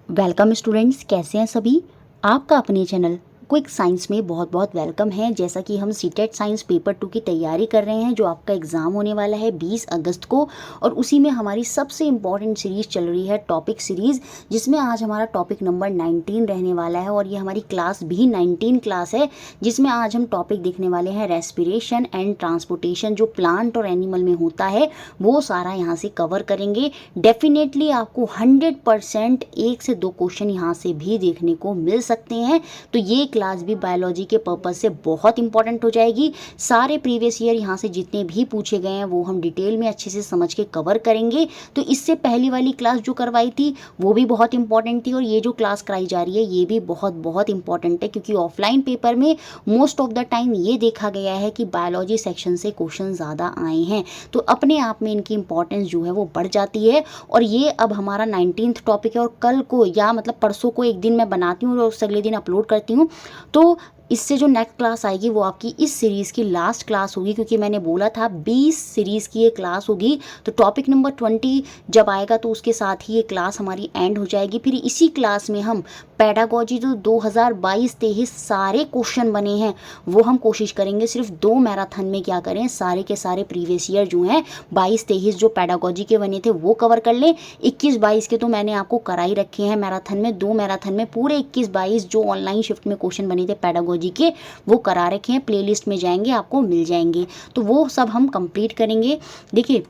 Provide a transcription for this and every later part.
Welcome students, कैसे हैं सभी। आपका अपने चैनल क्विक साइंस में बहुत बहुत वेलकम है। जैसा कि हम सीटेट साइंस पेपर 2 की तैयारी कर रहे हैं, जो आपका एग्ज़ाम होने वाला है 20 अगस्त को, और उसी में हमारी सबसे इम्पॉर्टेंट सीरीज़ चल रही है टॉपिक सीरीज़, जिसमें आज हमारा टॉपिक नंबर 19 रहने वाला है। और ये हमारी क्लास भी 19 क्लास है, जिसमें आज हम टॉपिक देखने वाले हैं रेस्पिरेशन एंड ट्रांसपोर्टेशन। जो प्लांट और एनिमल में होता है वो सारा यहाँ से कवर करेंगे। डेफिनेटली आपको 100% 1 से 2 क्वेश्चन यहाँ से भी देखने को मिल सकते हैं। तो ये क्लास भी बायोलॉजी के पर्पस से बहुत इंपॉर्टेंट हो जाएगी। सारे प्रीवियस ईयर यहाँ से जितने भी पूछे गए हैं वो हम डिटेल में अच्छे से समझ के कवर करेंगे। तो इससे पहली वाली क्लास जो करवाई थी वो भी बहुत इंपॉर्टेंट थी, और ये जो क्लास कराई जा रही है ये भी बहुत बहुत इंपॉर्टेंट है, क्योंकि ऑफलाइन पेपर में मोस्ट ऑफ द टाइम ये देखा गया है कि बायोलॉजी सेक्शन से क्वेश्चन ज़्यादा आए हैं। तो अपने आप में इनकी इंपॉर्टेंस जो है वो बढ़ जाती है। और ये अब हमारा 19th टॉपिक है, और कल को या मतलब परसों को एक दिन मैं बनाती हूँ और उस अगले दिन अपलोड करती हूँ। तो इससे जो नेक्स्ट क्लास आएगी वो आपकी इस सीरीज़ की लास्ट क्लास होगी, क्योंकि मैंने बोला था 20 सीरीज़ की ये क्लास होगी। तो टॉपिक नंबर 20 जब आएगा तो उसके साथ ही ये क्लास हमारी एंड हो जाएगी। फिर इसी क्लास में हम पेडागोजी जो 2022-23 सारे क्वेश्चन बने हैं वो हम कोशिश करेंगे सिर्फ 2 मैराथन में क्या करें, सारे के सारे प्रीवियस ईयर जो हैं 22-23 जो पेडागोजी के बने थे वो कवर कर लें। 21-22 के तो मैंने आपको करा ही रखे हैं मैराथन में। 2 मैराथन में पूरे 21-22 जो ऑनलाइन शिफ्ट में क्वेश्चन बने थे पेडागोजी के वो करा रखे हैं। प्लेलिस्ट में जाएंगे आपको मिल जाएंगे, तो वो सब हम कंप्लीट करेंगे। देखिए,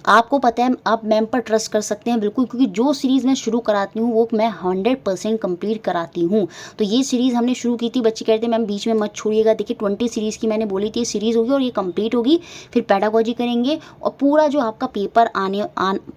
आपको पता है आप मैम पर ट्रस्ट कर सकते हैं बिल्कुल, क्योंकि जो सीरीज़ मैं शुरू कराती हूँ वो मैं 100% कंप्लीट कराती हूँ। तो ये सीरीज़ हमने शुरू की थी, बच्चे कहते हैं मैम बीच में मत छोड़िएगा। देखिए 20 सीरीज़ की मैंने बोली थी सीरीज़ होगी और ये कंप्लीट होगी। फिर पेडागोजी करेंगे, और पूरा जो आपका पेपर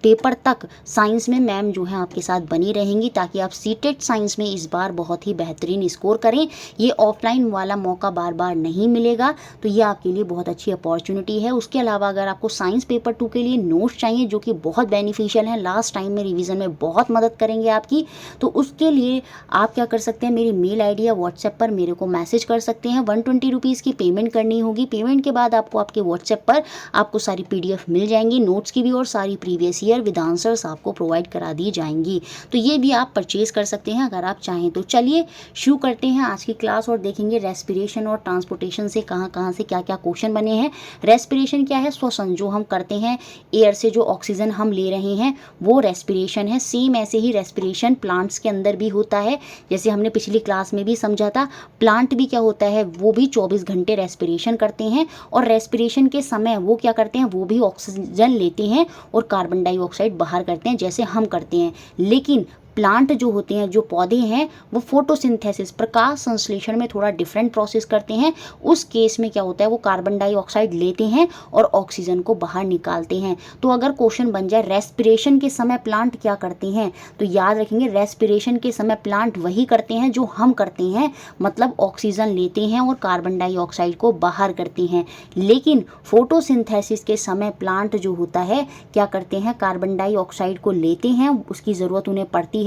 पेपर तक साइंस में मैम जो है आपके साथ बनी रहेंगी, ताकि आप सीटेट साइंस में इस बार बहुत ही बेहतरीन स्कोर करें। ये ऑफलाइन वाला मौका बार बार नहीं मिलेगा, तो ये आपके लिए बहुत अच्छी अपॉर्चुनिटी है। उसके अलावा अगर आपको साइंस पेपर 2 के लिए नोट्स चाहिए जो कि बहुत बेनिफिशियल हैं, लास्ट टाइम में रिवीजन में बहुत मदद करेंगे आपकी, तो उसके लिए आप क्या कर सकते हैं, मेरी मेल आईडी या व्हाट्सएप पर मेरे को मैसेज कर सकते हैं। 120 रुपीज़ की पेमेंट करनी होगी। पेमेंट के बाद आपको आपके व्हाट्सएप पर आपको सारी PDF मिल जाएंगी, नोट्स की भी, और सारी प्रीवियस ईयर विद आंसर्स आपको प्रोवाइड करा दी जाएंगी। तो ये भी आप परचेज कर सकते हैं अगर आप चाहें तो। चलिए शुरू करते हैं आज की क्लास और देखेंगे रेस्पिरेशन और ट्रांसपोर्टेशन से कहाँ कहाँ से क्या क्या क्वेश्चन बने हैं। रेस्पिरेशन क्या है, श्वसन जो हम करते हैं एयर से, जो ऑक्सीजन हम ले रहे हैं वो रेस्पिरेशन है। सेम ऐसे ही रेस्पिरेशन प्लांट्स के अंदर भी होता है, जैसे हमने पिछली क्लास में भी समझा था। प्लांट भी क्या होता है, वो भी 24 घंटे रेस्पिरेशन करते हैं, और रेस्पिरेशन के समय वो क्या करते हैं, वो भी ऑक्सीजन लेते हैं और कार्बन डाइऑक्साइड बाहर करते हैं, जैसे हम करते हैं। लेकिन प्लांट जो होते हैं, जो पौधे हैं, वो फोटोसिंथेसिस प्रकाश संश्लेषण में थोड़ा डिफरेंट प्रोसेस करते हैं। उस केस में क्या होता है, वो कार्बन डाइऑक्साइड लेते हैं और ऑक्सीजन को बाहर निकालते हैं। तो अगर क्वेश्चन बन जाए रेस्पिरेशन के समय प्लांट क्या करते हैं, तो याद रखेंगे रेस्पिरेशन के समय प्लांट वही करते हैं जो हम करते हैं, मतलब ऑक्सीजन लेते हैं और कार्बन डाइऑक्साइड को बाहर करते हैं। लेकिन फोटोसिंथेसिस के समय प्लांट जो होता है क्या करते हैं, कार्बन डाइऑक्साइड को लेते हैं, उसकी ज़रूरत उन्हें पड़ती है,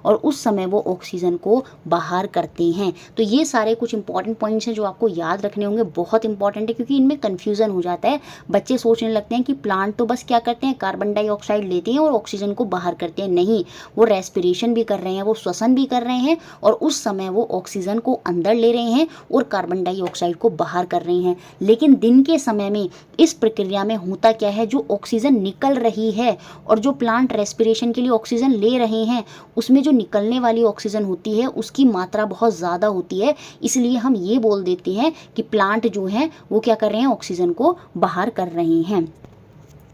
और उस समय वो ऑक्सीजन को बाहर करते हैं। तो ये सारे कुछ इंपॉर्टेंट पॉइंट्स हैं जो आपको याद रखने होंगे, बहुत इंपॉर्टेंट है, क्योंकि इनमें कन्फ्यूजन हो जाता है। बच्चे सोचने लगते हैं कि प्लांट तो बस क्या करते हैं, कार्बन डाइऑक्साइड लेते हैं और ऑक्सीजन को बाहर करते हैं। नहीं, वो रेस्पिरेशन भी कर रहे हैं, वो श्वसन भी कर रहे हैं, और उस समय वो ऑक्सीजन को अंदर ले रहे हैं और कार्बन डाइऑक्साइड को बाहर कर रहे हैं। लेकिन दिन के समय में इस प्रक्रिया में होता क्या है, जो ऑक्सीजन निकल रही है और जो प्लांट रेस्पिरेशन के लिए ऑक्सीजन ले रहे हैं, उसमें जो निकलने वाली ऑक्सीजन होती है उसकी मात्रा बहुत ज़्यादा होती है। इसलिए हम ये बोल देते हैं कि प्लांट जो है वो क्या कर रहे हैं, ऑक्सीजन को बाहर कर रहे हैं।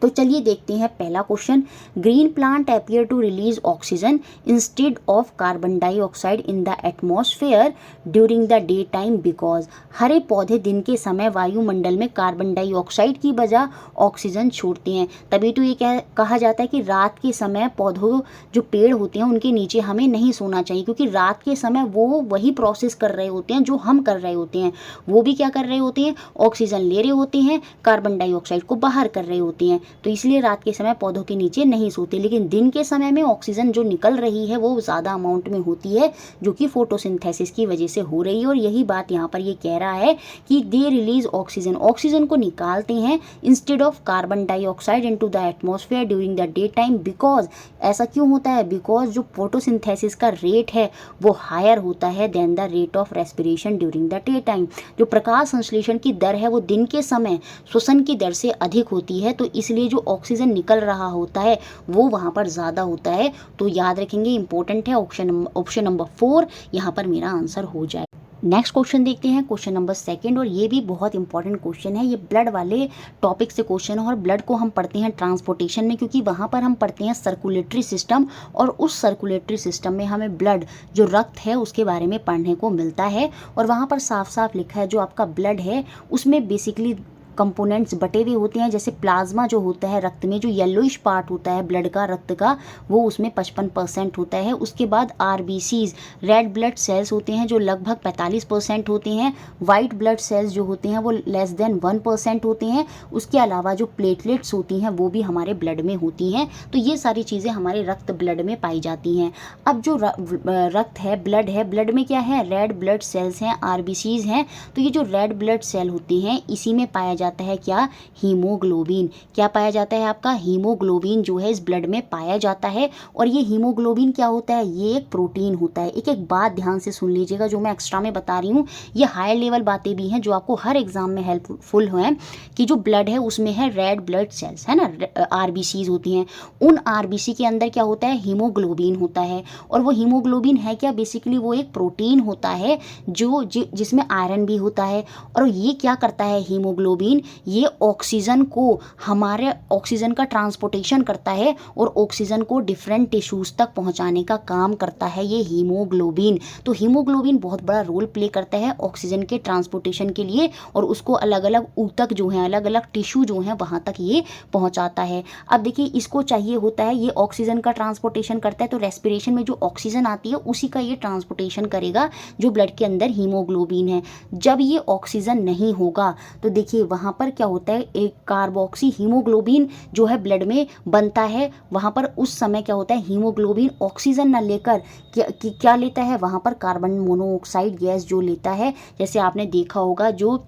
तो चलिए देखते हैं पहला question. Green plant appear to release oxygen instead of carbon dioxide in the atmosphere during the day time because. हरे पौधे दिन के समय वायुमंडल में कार्बन डाइऑक्साइड की बजाय ऑक्सीजन छोड़ते हैं। तभी तो ये कहा जाता है कि रात के समय पौधों जो पेड़ होते हैं उनके नीचे हमें नहीं सोना चाहिए, क्योंकि रात के समय वो वही प्रोसेस कर रहे होते हैं जो हम कर रहे होते हैं। वो भी क्या कर रहे होते हैं, ऑक्सीजन ले रहे होते हैं, कार्बन डाइऑक्साइड को बाहर कर रहे होते हैं। तो इसलिए रात के समय पौधों के नीचे नहीं सोते। लेकिन दिन के समय में ऑक्सीजन जो निकल रही है वो ज़्यादा अमाउंट में होती है, जो कि फोटोसिंथेसिस की वजह से हो रही है। और यही बात यहाँ पर ये कह रहा है कि दे रिलीज ऑक्सीजन, ऑक्सीजन को निकालते हैं instead of carbon dioxide into the atmosphere during the day time. Because ऐसा क्यों होता है? बिकॉज जो फोटोसिंथेसिस का रेट है वो हायर होता है than the rate of respiration during the day time. जो प्रकाश संश्लेषण की दर है वो दिन के समय श्वसन की दर से अधिक होती है, तो इसलिए जो ऑक्सीजन निकल रहा होता है वो वहाँ पर ज़्यादा होता है। तो याद रखेंगे, इंपॉर्टेंट है। ऑप्शन नंबर 4 यहाँ पर मेरा आंसर हो जाए। नेक्स्ट क्वेश्चन देखते हैं, क्वेश्चन नंबर 2, और ये भी बहुत इंपॉर्टेंट क्वेश्चन है। ये ब्लड वाले टॉपिक से क्वेश्चन है और ब्लड को हम पढ़ते हैं ट्रांसपोर्टेशन में, क्योंकि वहाँ पर हम पढ़ते हैं सर्कुलेटरी सिस्टम, और उस सर्कुलेटरी सिस्टम में हमें ब्लड जो रक्त है उसके बारे में पढ़ने को मिलता है। और वहाँ पर साफ साफ लिखा है जो आपका ब्लड है उसमें बेसिकली कंपोनेंट्स बटे हुए होते हैं। जैसे प्लाज्मा जो होता है रक्त में, जो येलोइश पार्ट होता है ब्लड का, रक्त का, वो उसमें 55% होता है। उसके बाद आरबीसीज, रेड ब्लड सेल्स होते हैं जो लगभग 45% होते हैं। वाइट ब्लड सेल्स जो होते हैं वो लेस देन 1% होते हैं। उसके अलावा जो प्लेटलेट्स होती हैं वो भी हमारे ब्लड में होती हैं। तो ये सारी चीज़ें हमारे रक्त ब्लड में पाई जाती हैं। अब जो रक्त है, ब्लड है, ब्लड में क्या है? रेड ब्लड सेल्स हैं, आरबीसीज हैं। तो ये जो रेड ब्लड सेल होती हैं इसी में पाया जाता है क्या? हीमोग्लोबिन। क्या पाया जाता है? आपका हीमोग्लोबिन जो है इस ब्लड में पाया जाता है। और ये हीमोग्लोबिन क्या होता है? ये एक प्रोटीन होता है। एक एक बात ध्यान से सुन लीजिएगा जो मैं एक्स्ट्रा में बता रही हूँ, ये हायर लेवल बातें भी हैं जो आपको हर एग्जाम में हेल्पफुल हैं। कि जो ब्लड है उसमें है रेड ब्लड सेल्स, है ना, आरबीसीज होती हैं। उन आरबीसी के अंदर क्या होता है? हीमोग्लोबिन होता है। और वो हीमोग्लोबिन है क्या? बेसिकली वो एक प्रोटीन होता है जिसमें आयरन भी होता है। और ये क्या करता है हीमोग्लोबिन? ये ऑक्सीजन को, हमारे ऑक्सीजन का ट्रांसपोर्टेशन करता है और ऑक्सीजन को डिफरेंट टिश्यूज तक पहुंचाने का काम करता है ये हीमोग्लोबिन। तो हीमोग्लोबिन बहुत बड़ा रोल प्ले करता है ऑक्सीजन के ट्रांसपोर्टेशन के लिए, और उसको अलग अलग ऊतक जो हैं, अलग अलग टिश्यू जो हैं वहां तक ये पहुंचाता है। अब देखिए, इसको चाहिए होता है, ये ऑक्सीजन का ट्रांसपोर्टेशन करता है, तो रेस्पिरेशन में जो ऑक्सीजन आती है उसी का ये ट्रांसपोर्टेशन करेगा जो ब्लड के अंदर हीमोग्लोबिन है। जब ये ऑक्सीजन नहीं होगा तो देखिए वहाँ पर क्या होता है? एक कार्बोक्सी हीमोग्लोबिन जो है ब्लड में बनता है। वहाँ पर उस समय क्या होता है? हीमोग्लोबिन ऑक्सीजन ना लेकर क्या लेता है? वहाँ पर कार्बन मोनोऑक्साइड गैस जो लेता है। जैसे आपने देखा होगा जो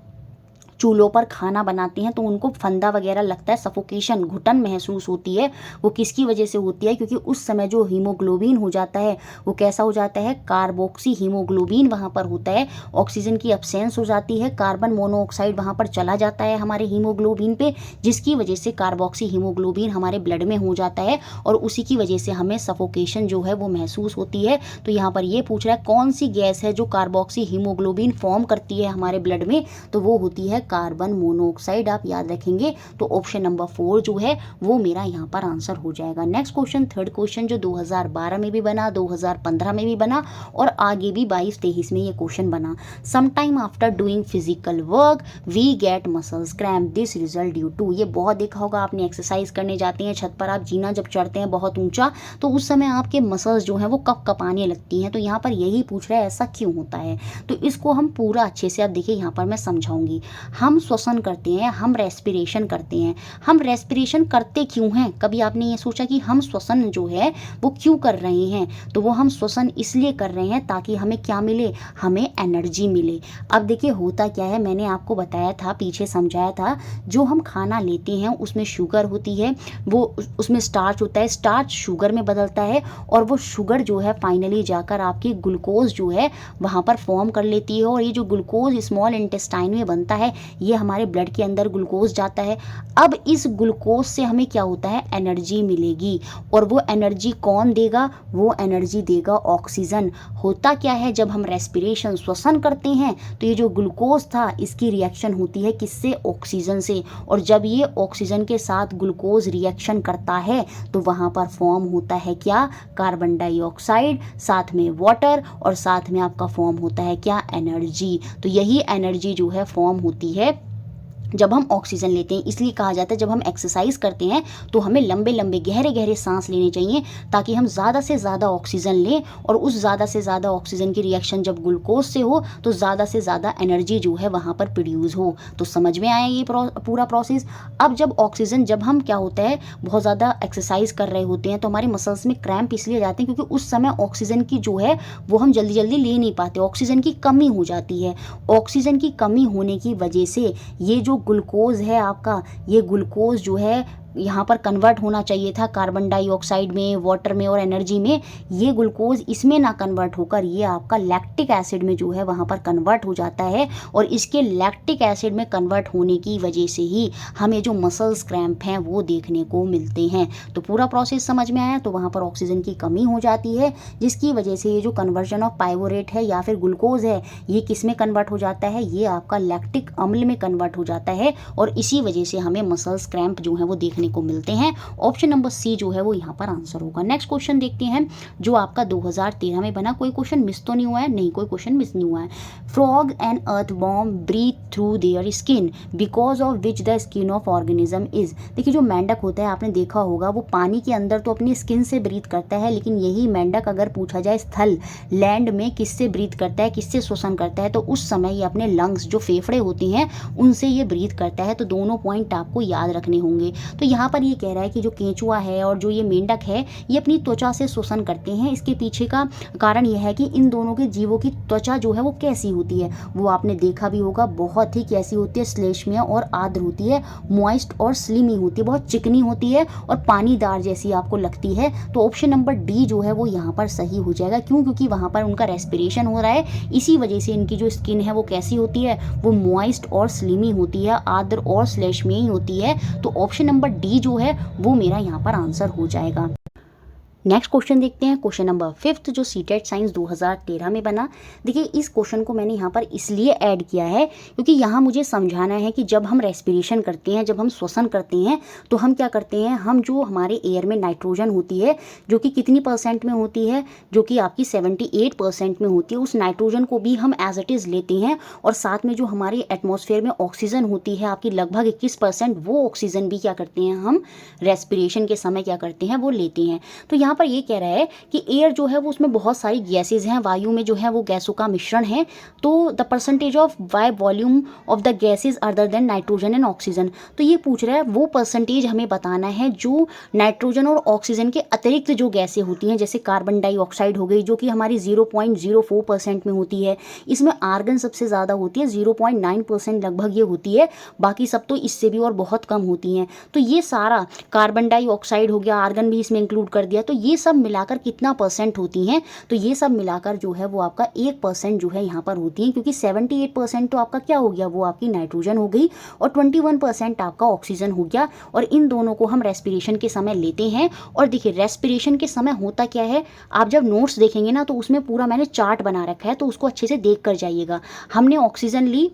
चूल्हों पर खाना बनाते हैं तो उनको फंदा वगैरह लगता है, सफोकेशन, घुटन महसूस होती है। वो किसकी वजह से होती है? क्योंकि उस समय जो हीमोग्लोबिन हो जाता है वो कैसा हो जाता है? कार्बोक्सी हीमोग्लोबिन वहाँ पर होता है। ऑक्सीजन की अब्सेंस हो जाती है, कार्बन मोनोऑक्साइड वहाँ पर चला जाता है हमारे हीमोग्लोबिन पे, जिसकी वजह से कार्बोक्सी हीमोग्लोबिन हमारे ब्लड में हो जाता है और उसी की वजह से हमें सफोकेशन जो है वो महसूस होती है। तो यहाँ पर ये पूछ रहा है कौन सी गैस है जो कार्बोक्सी हीमोग्लोबिन फॉर्म करती है हमारे ब्लड में? तो वो होती है कार्बन मोनोऑक्साइड। आप याद रखेंगे। तो ऑप्शन नंबर 4 जो है वो मेरा यहाँ पर आंसर हो जाएगा। नेक्स्ट क्वेश्चन, थर्ड क्वेश्चन, जो 2012 में भी बना, 2015 में भी बना और आगे भी 22-23 में ये क्वेश्चन बना। Sometime after doing physical work we get muscles cramp, this result due to. ये बहुत देखा होगा आपने, एक्सरसाइज करने जाते हैं छत पर, आप जीना जब चढ़ते हैं बहुत ऊंचा, तो उस समय आपके मसल्स जो हैं वो कप कपाने लगती हैं। तो यहाँ पर यही पूछ रहा है ऐसा क्यों होता है? तो इसको हम पूरा अच्छे से, आप देखिए यहाँ पर मैं समझाऊंगी। हम श्वसन करते हैं, हम रेस्पिरेशन करते हैं। हम रेस्पिरेशन करते क्यों हैं? कभी आपने ये सोचा कि हम श्वसन जो है वो क्यों कर रहे हैं? तो वो हम श्वसन इसलिए कर रहे हैं ताकि हमें क्या मिले? हमें एनर्जी मिले। अब देखिए होता क्या है, मैंने आपको बताया था, पीछे समझाया था, जो हम खाना लेते हैं उसमें शुगर होती है, वो उसमें स्टार्च होता है, स्टार्च शुगर में बदलता है और वो शुगर जो है फाइनली जाकर आपकी ग्लूकोज जो है वहाँ पर फॉर्म कर लेती है। और ये जो ग्लूकोज स्मॉल इंटेस्टाइन में बनता है, ये हमारे ब्लड के अंदर ग्लूकोज जाता है। अब इस ग्लूकोज से हमें क्या होता है? एनर्जी मिलेगी। और वो एनर्जी कौन देगा? वो एनर्जी देगा ऑक्सीजन। होता क्या है, जब हम रेस्पिरेशन, श्वसन करते हैं तो ये जो ग्लूकोज था इसकी रिएक्शन होती है किससे? ऑक्सीजन से। और जब ये ऑक्सीजन के साथ ग्लूकोज रिएक्शन करता है तो वहाँ पर फॉर्म होता है क्या? कार्बन डाइऑक्साइड, साथ में वाटर, और साथ में आपका फॉर्म होता है क्या? एनर्जी। तो यही एनर्जी जो है फॉर्म होती है जब हम ऑक्सीजन लेते हैं, इसलिए कहा जाता है जब हम एक्सरसाइज करते हैं तो हमें लंबे लंबे गहरे गहरे सांस लेने चाहिए ताकि हम ज़्यादा से ज़्यादा ऑक्सीजन लें, और उस ज़्यादा से ज़्यादा ऑक्सीजन की रिएक्शन जब ग्लूकोज से हो तो ज़्यादा से ज़्यादा एनर्जी जो है वहाँ पर प्रोड्यूस हो। तो समझ में आया ये पूरा प्रोसेस। अब जब ऑक्सीजन, जब हम क्या होता है बहुत ज़्यादा एक्सरसाइज कर रहे होते हैं तो हमारे मसल्स में क्रैम्प इसलिए जाते हैं क्योंकि उस समय ऑक्सीजन की जो है वो हम जल्दी जल्दी ले नहीं पाते, ऑक्सीजन की कमी हो जाती है। ऑक्सीजन की कमी होने की वजह से ये जो ग्लूकोज है आपका, ये ग्लूकोज जो है यहाँ पर कन्वर्ट होना चाहिए था कार्बन डाइऑक्साइड में, वाटर में और एनर्जी में, ये ग्लूकोज इसमें ना कन्वर्ट होकर ये आपका लैक्टिक एसिड में जो है वहाँ पर कन्वर्ट हो जाता है, और इसके लैक्टिक एसिड में कन्वर्ट होने की वजह से ही हमें जो मसल्स क्रैम्प हैं वो देखने को मिलते हैं। तो पूरा प्रोसेस समझ में आया। तो वहाँ पर ऑक्सीजन की कमी हो जाती है जिसकी वजह से ये जो कन्वर्जन ऑफ पाइवोरेट है या फिर ग्लूकोज है ये किस में कन्वर्ट हो जाता है, ये आपका लैक्टिक अम्ल में कन्वर्ट हो जाता है, और इसी वजह से हमें मसल्स क्रैम्प जो है वो देखने को मिलते हैं। ऑप्शन नंबर सी जो है वो यहाँ पर आंसर होगा। नेक्स्ट क्वेश्चन देखते हैं जो आपका 2013 में बना। कोई क्वेश्चन मिस तो नहीं हुआ है? नहीं, कोई क्वेश्चन मिस नहीं हुआ है। Frog and earthworm breathe through their skin because of which the skin of organism is. देखिए जो मेंढक होता है आपने देखा होगा वो पानी के अंदर तो अपनी स्किन से ब्रीथ करता है, लेकिन यही मेंढक अगर पूछा जाए स्थल लैंड में किससे ब्रीथ करता है, किससे श्वसन करता है, तो उस समय ये अपने लंग्स जो फेफड़े होते हैं उनसे ये ब्रीथ करता है। तो दोनों पॉइंट आपको याद रखने होंगे। तो यहाँ पर ये कह रहा है कि जो केंचुआ है और जो ये मेंढक है ये अपनी त्वचा से श्वसन करते हैं। इसके पीछे का कारण यह है कि इन दोनों के जीवों की त्वचा जो है वो कैसी होती है, वो आपने देखा भी होगा, बहुत ही कैसी होती है, श्लेष्मीय और आर्द्र होती है, मॉइस्ट और स्लिमी होती है, बहुत चिकनी होती है और पानीदार जैसी आपको लगती है। तो ऑप्शन नंबर डी जो है वो यहाँ पर सही हो जाएगा। क्यों? क्योंकि वहाँ पर उनका रेस्पिरेशन हो रहा है, इसी वजह से इनकी जो स्किन है वो कैसी होती है, वो मॉइस्ट और स्लिमी होती है, आर्द्र और श्लेष्मीय होती है। तो ऑप्शन नंबर डी जो है वो मेरा यहाँ पर आंसर हो जाएगा। नेक्स्ट क्वेश्चन देखते हैं, क्वेश्चन नंबर 5 जो सीटेट साइंस 2013 में बना। देखिए इस क्वेश्चन को मैंने यहाँ पर इसलिए ऐड किया है क्योंकि यहाँ मुझे समझाना है कि जब हम रेस्पिरेशन करते हैं, जब हम श्वसन करते हैं तो हम क्या करते हैं, हम जो हमारे एयर में नाइट्रोजन होती है जो कि कितनी % में होती है, जो कि आपकी 78% में होती है, उस नाइट्रोजन को भी हम एज इट इज़ लेते हैं, और साथ में जो हमारे एटमॉस्फेयर में ऑक्सीजन होती है आपकी लगभग 21%, वो ऑक्सीजन भी क्या करते हैं हम रेस्पिरेशन के समय क्या करते हैं वो लेते हैं। तो यहाँ पर ये कह रहा है कि एयर जो है वो उसमें बहुत सारी गैसेज हैं, वायु में जो है वो गैसों का मिश्रण है। तो the percentage of by volume of the gases other than nitrogen and oxygen. तो ये पूछ रहा है वो परसेंटेज हमें बताना है जो नाइट्रोजन और ऑक्सीजन के अतिरिक्त जो गैसें होती हैं, जैसे कार्बन डाइऑक्साइड हो गई जो कि हमारी 0.04% में होती है। इसमें आर्गन सबसे ज़्यादा होती है, 0.9% लगभग ये होती है, बाकी सब तो इससे भी और बहुत कम होती हैं। तो ये सारा कार्बन डाइऑक्साइड हो गया, आर्गन भी इसमें इंक्लूड कर दिया, तो ये सब मिलाकर कितना % होती हैं, तो ये सब मिलाकर जो है वो आपका 1% जो है यहाँ पर होती हैं, क्योंकि 78% तो आपका क्या हो गया, वो आपकी नाइट्रोजन हो गई और 21% आपका ऑक्सीजन हो गया, और इन दोनों को हम रेस्पिरेशन के समय लेते हैं। और देखिए रेस्पिरेशन के समय होता क्या है, आप जब नोट्स देखेंगे ना तो उसमें पूरा मैंने चार्ट बना रखा है, तो उसको अच्छे से देख कर जाइएगा। हमने ऑक्सीजन ली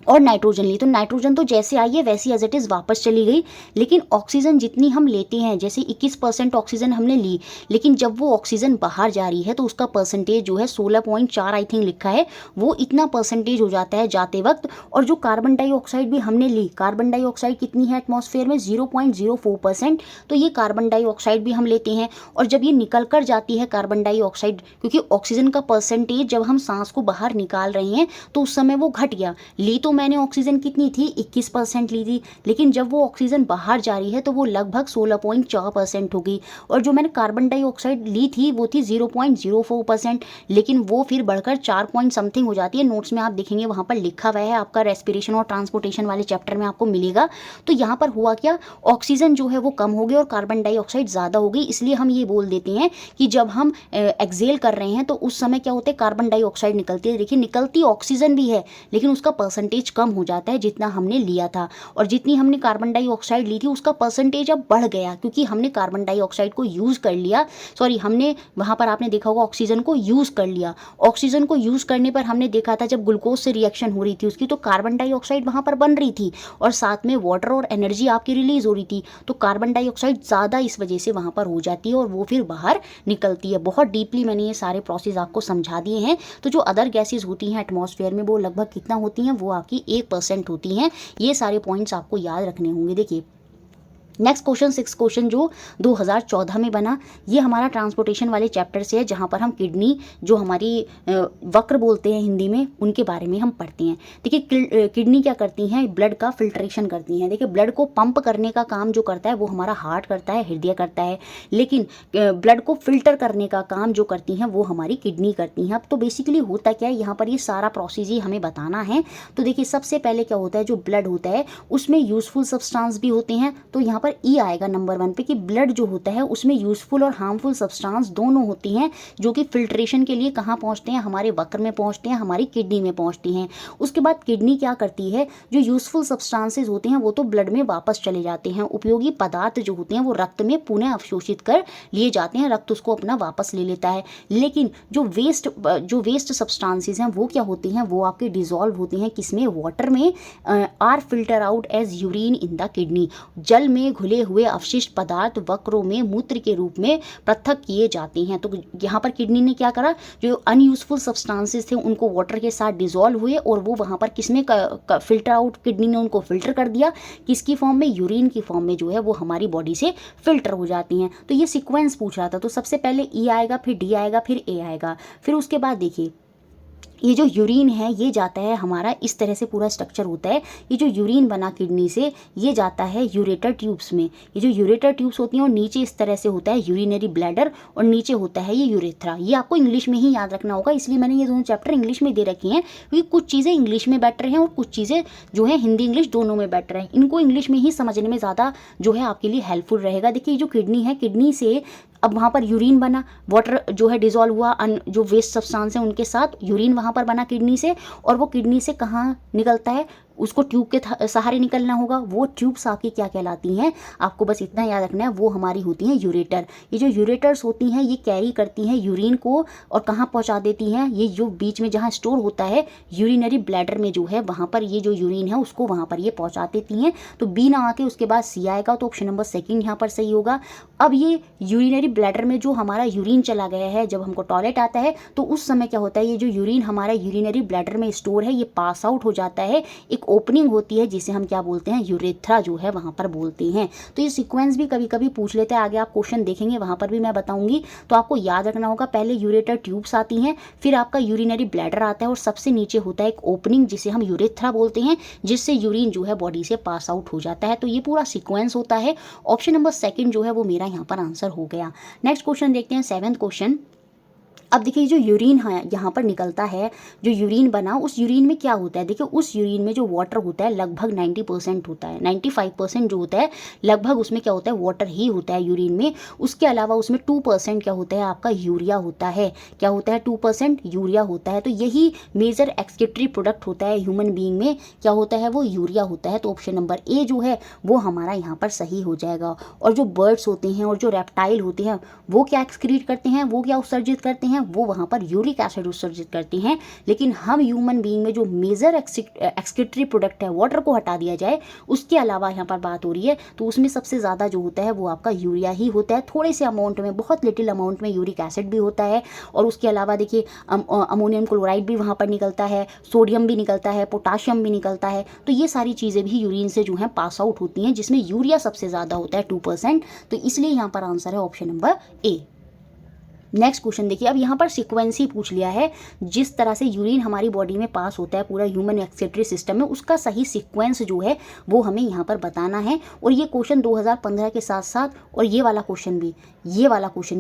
और नाइट्रोजन ली, तो नाइट्रोजन तो जैसे आई है वैसी एज इट इज़ वापस चली गई, लेकिन ऑक्सीजन जितनी हम लेते हैं, जैसे 21% ऑक्सीजन हमने ली, लेकिन जब वो ऑक्सीजन बाहर जा रही है तो उसका परसेंटेज जो है 16.4 आई थिंक लिखा है, वो इतना परसेंटेज हो जाता है जाते वक्त। और जो कार्बन डाइऑक्साइड भी हमने ली, कार्बन डाइऑक्साइड कितनी है एटमॉस्फेयर में, 0.04%, तो ये कार्बन डाइऑक्साइड भी हम लेते हैं। और जब ये निकल कर जाती है कार्बन डाइऑक्साइड, क्योंकि ऑक्सीजन का परसेंटेज जब हम सांस को बाहर निकाल रहे हैं तो उस समय वो घट गया, ली तो मैंने ऑक्सीजन कितनी थी 21% ली थी, लेकिन जब वो ऑक्सीजन बाहर जा रही है तो वो लगभग 16.4% हो गई। और जो मैंने कार्बन डाइऑक्साइड ली थी वो थी 0.04%, लेकिन वो फिर बढ़कर 4 पॉइंट समथिंग हो जाती है। नोट्स में आप देखेंगे वहाँ पर लिखा हुआ है, आपका रेस्पिरेशन और ट्रांसपोर्टेशन वाले चैप्टर में आपको मिलेगा। तो यहाँ पर हुआ क्या, ऑक्सीजन जो है वो कम हो गई और कार्बन डाइऑक्साइड ज़्यादा हो गई, इसलिए हम ये बोल देते हैं कि जब हम एक्सेल कर रहे हैं तो उस समय क्या होता है, कार्बन डाइऑक्साइड निकलती है। देखिए निकलती ऑक्सीजन भी है, लेकिन उसका परसेंटेज कम हो जाता है जितना हमने लिया था, और जितनी हमने कार्बन डाइऑक्साइड ली थी उसका परसेंटेज अब बढ़ गया, क्योंकि हमने कार्बन डाइऑक्साइड को यूज़ कर लिया, सॉरी हमने वहाँ पर आपने देखा होगा ऑक्सीजन को यूज़ कर लिया। ऑक्सीजन को यूज़ करने पर हमने देखा था जब ग्लूकोज से रिएक्शन हो रही थी उसकी, तो कार्बन डाइऑक्साइड वहाँ पर बन रही थी और साथ में वाटर और एनर्जी आपकी रिलीज हो रही थी, तो कार्बन डाइऑक्साइड ज़्यादा इस वजह से वहाँ पर हो जाती है और वो फिर बाहर निकलती है। बहुत डीपली मैंने ये सारे प्रोसेस आपको समझा दिए हैं। तो जो अदर गैसेज होती हैं एटमॉस्फेयर में वो लगभग कितना होती हैं, वो आपकी 1% होती हैं। ये सारे पॉइंट्स आपको याद रखने होंगे। देखिए नेक्स्ट क्वेश्चन 6 क्वेश्चन जो 2014 में बना, ये हमारा ट्रांसपोर्टेशन वाले चैप्टर से है, जहाँ पर हम किडनी जो हमारी वक्र बोलते हैं हिंदी में, उनके बारे में हम पढ़ते हैं। देखिए किडनी क्या करती हैं, ब्लड का फिल्ट्रेशन करती हैं। देखिए ब्लड को पंप करने का काम जो करता है वो हमारा हार्ट करता है, हृदय करता है, लेकिन ब्लड को फिल्टर करने का काम जो करती हैं वो हमारी किडनी करती हैं। अब तो बेसिकली होता क्या है, यहाँ पर ये सारा प्रोसेस ही हमें बताना है। तो देखिए सबसे पहले क्या होता है, जो ब्लड होता है उसमें यूजफुल सब्सटेंस भी होते हैं, तो यहाँ पर ई आएगा नंबर 1 पे कि ब्लड जो होता है उसमें यूजफुल और हार्मफुल सब्सटेंस दोनों होती हैं, जो कि फिल्ट्रेशन के लिए कहाँ पहुँचते हैं, हमारे वक्र में पहुँचते हैं, हमारी किडनी में पहुँचती हैं। उसके बाद किडनी क्या करती है, जो यूजफुल सब्सटेंसेज होते हैं वो तो ब्लड में वापस चले जाते हैं, उपयोगी पदार्थ जो होते हैं वो रक्त में पुनः अवशोषित कर लिए जाते हैं, रक्त उसको अपना वापस ले लेता है। लेकिन जो वेस्ट सब्सटेंसेज हैं वो क्या होती हैं, वो आपके डिजॉल्व होती हैं किसमें, वाटर में, are filter out as urine in the kidney. जल में घुले हुए अवशिष्ट पदार्थ वक्रों में मूत्र के रूप में पृथक किए जाते हैं। तो यहाँ पर किडनी ने क्या करा, जो अनयूजफुल सब्सटेंसेस थे उनको वाटर के साथ डिजॉल्व हुए और वो वहाँ पर किसमें फिल्टर आउट, किडनी ने उनको फिल्टर कर दिया, किसकी फॉर्म में, यूरिन की फॉर्म में जो है वो हमारी बॉडी से फिल्टर हो जाती हैं। तो ये सीक्वेंस पूछ रहा था, तो सबसे पहले ई आएगा, फिर डी आएगा, फिर ए आएगा, फिर उसके बाद देखिए ये जो यूरिन है ये जाता है हमारा, इस तरह से पूरा स्ट्रक्चर होता है। ये जो यूरिन बना किडनी से ये जाता है यूरेटर ट्यूब्स में। ये जो यूरेटर ट्यूब्स होती हैं और नीचे इस तरह से होता है यूरिनरी ब्लैडर और नीचे होता है ये यूरेथ्रा। ये आपको इंग्लिश में ही याद रखना होगा, इसलिए मैंने ये दोनों चैप्टर इंग्लिश में दे रखे हैं, क्योंकि कुछ चीज़ें इंग्लिश में बेटर हैं और कुछ चीज़ें जो है हिंदी इंग्लिश दोनों में बेटर हैं। इनको इंग्लिश में ही समझने में ज़्यादा जो है आपके लिए हेल्पफुल रहेगा। देखिए जो किडनी है, किडनी से अब वहाँ पर यूरिन बना, वाटर जो है डिजॉल्व हुआ, जो वेस्ट सब्सटेंस है उनके साथ यूरिन वहाँ पर बना किडनी से, और वो किडनी से कहाँ निकलता है, उसको ट्यूब के सहारे निकलना होगा। वो ट्यूब्स आपकी क्या कहलाती हैं, आपको बस इतना याद रखना है, वो हमारी होती हैं यूरेटर। ये जो यूरेटर्स होती हैं ये कैरी करती हैं यूरिन को और कहाँ पहुँचा देती हैं, ये जो बीच में जहाँ स्टोर होता है यूरिनरी ब्लैडर में जो है वहाँ पर ये जो यूरिन है उसको वहाँ पर ये पहुँचा देती हैं। तो बी ना आके उसके बाद सी आएगा, तो ऑप्शन नंबर 2 यहाँ पर सही होगा। अब ये यूरिनरी ब्लैडर में जो हमारा यूरिन चला गया है, जब हमको टॉयलेट आता है तो उस समय क्या होता है, ये जो यूरिन हमारा यूरिनरी ब्लैडर में स्टोर है ये पास आउट हो जाता है, एक ओपनिंग होती है जिसे हम क्या बोलते हैं, यूरेथ्रा जो है वहाँ पर बोलते हैं। तो ये सीक्वेंस भी कभी कभी पूछ लेते हैं, आगे आप क्वेश्चन देखेंगे वहाँ पर भी मैं बताऊंगी। तो आपको याद रखना होगा, पहले यूरेटर ट्यूब्स आती हैं, फिर आपका यूरिनरी ब्लैडर आता है और सबसे नीचे होता है एक ओपनिंग जिसे हम यूरेथ्रा बोलते हैं, जिससे यूरिन जो है बॉडी से पास आउट हो जाता है। तो ये पूरा सीक्वेंस होता है। ऑप्शन नंबर 2 जो है वो मेरा यहाँ पर आंसर हो गया। नेक्स्ट क्वेश्चन देखते हैं, 7वां क्वेश्चन। अब देखिए जो यूरिन है यहाँ पर निकलता है, जो यूरिन बना उस यूरिन में क्या होता है, देखिए उस यूरिन में जो वाटर होता है लगभग 90% होता है, 95% जो होता है लगभग उसमें क्या होता है, वाटर ही होता है यूरिन में। उसके अलावा उसमें 2% क्या होता है, आपका यूरिया होता है। क्या होता है, 2% यूरिया होता है। तो यही मेजर एक्सक्रीटरी प्रोडक्ट होता है ह्यूमन बीइंग में, क्या होता है, वो यूरिया होता है। तो ऑप्शन नंबर ए जो है वो हमारा यहाँ पर सही हो जाएगा। और जो बर्ड्स होते हैं और जो रेप्टाइल होते हैं वो क्या एक्सक्रीट करते हैं, वो क्या उत्सर्जित करते हैं, वो वहाँ पर यूरिक एसिड उत्सर्जित करती हैं। लेकिन हम ह्यूमन बीइंग में जो मेजर एक्सक्रीटरी प्रोडक्ट है, वाटर को हटा दिया जाए, उसके अलावा यहाँ पर बात हो रही है, तो उसमें सबसे ज़्यादा जो होता है वो आपका यूरिया ही होता है। थोड़े से अमाउंट में, बहुत लिटिल अमाउंट में यूरिक एसिड भी होता है। और उसके अलावा देखिए अमोनियम क्लोराइड भी वहाँ पर निकलता है, सोडियम भी निकलता है, पोटाशियम भी निकलता है। तो ये सारी चीज़ें भी यूरिन से जो है पास आउट होती हैं, जिसमें यूरिया सबसे ज़्यादा होता है 2%। तो इसलिए यहाँ पर आंसर है option number A. Next question देखिए, अब यहाँ पर सीक्वेंस ही पूछ लिया है, जिस तरह से यूरिन हमारी बॉडी में पास होता है पूरा ह्यूमन एक्सक्रीटरी सिस्टम में, उसका सही सीक्वेंस जो है वो हमें यहाँ पर बताना है। और ये क्वेश्चन 2015 के साथ साथ और ये वाला क्वेश्चन भी,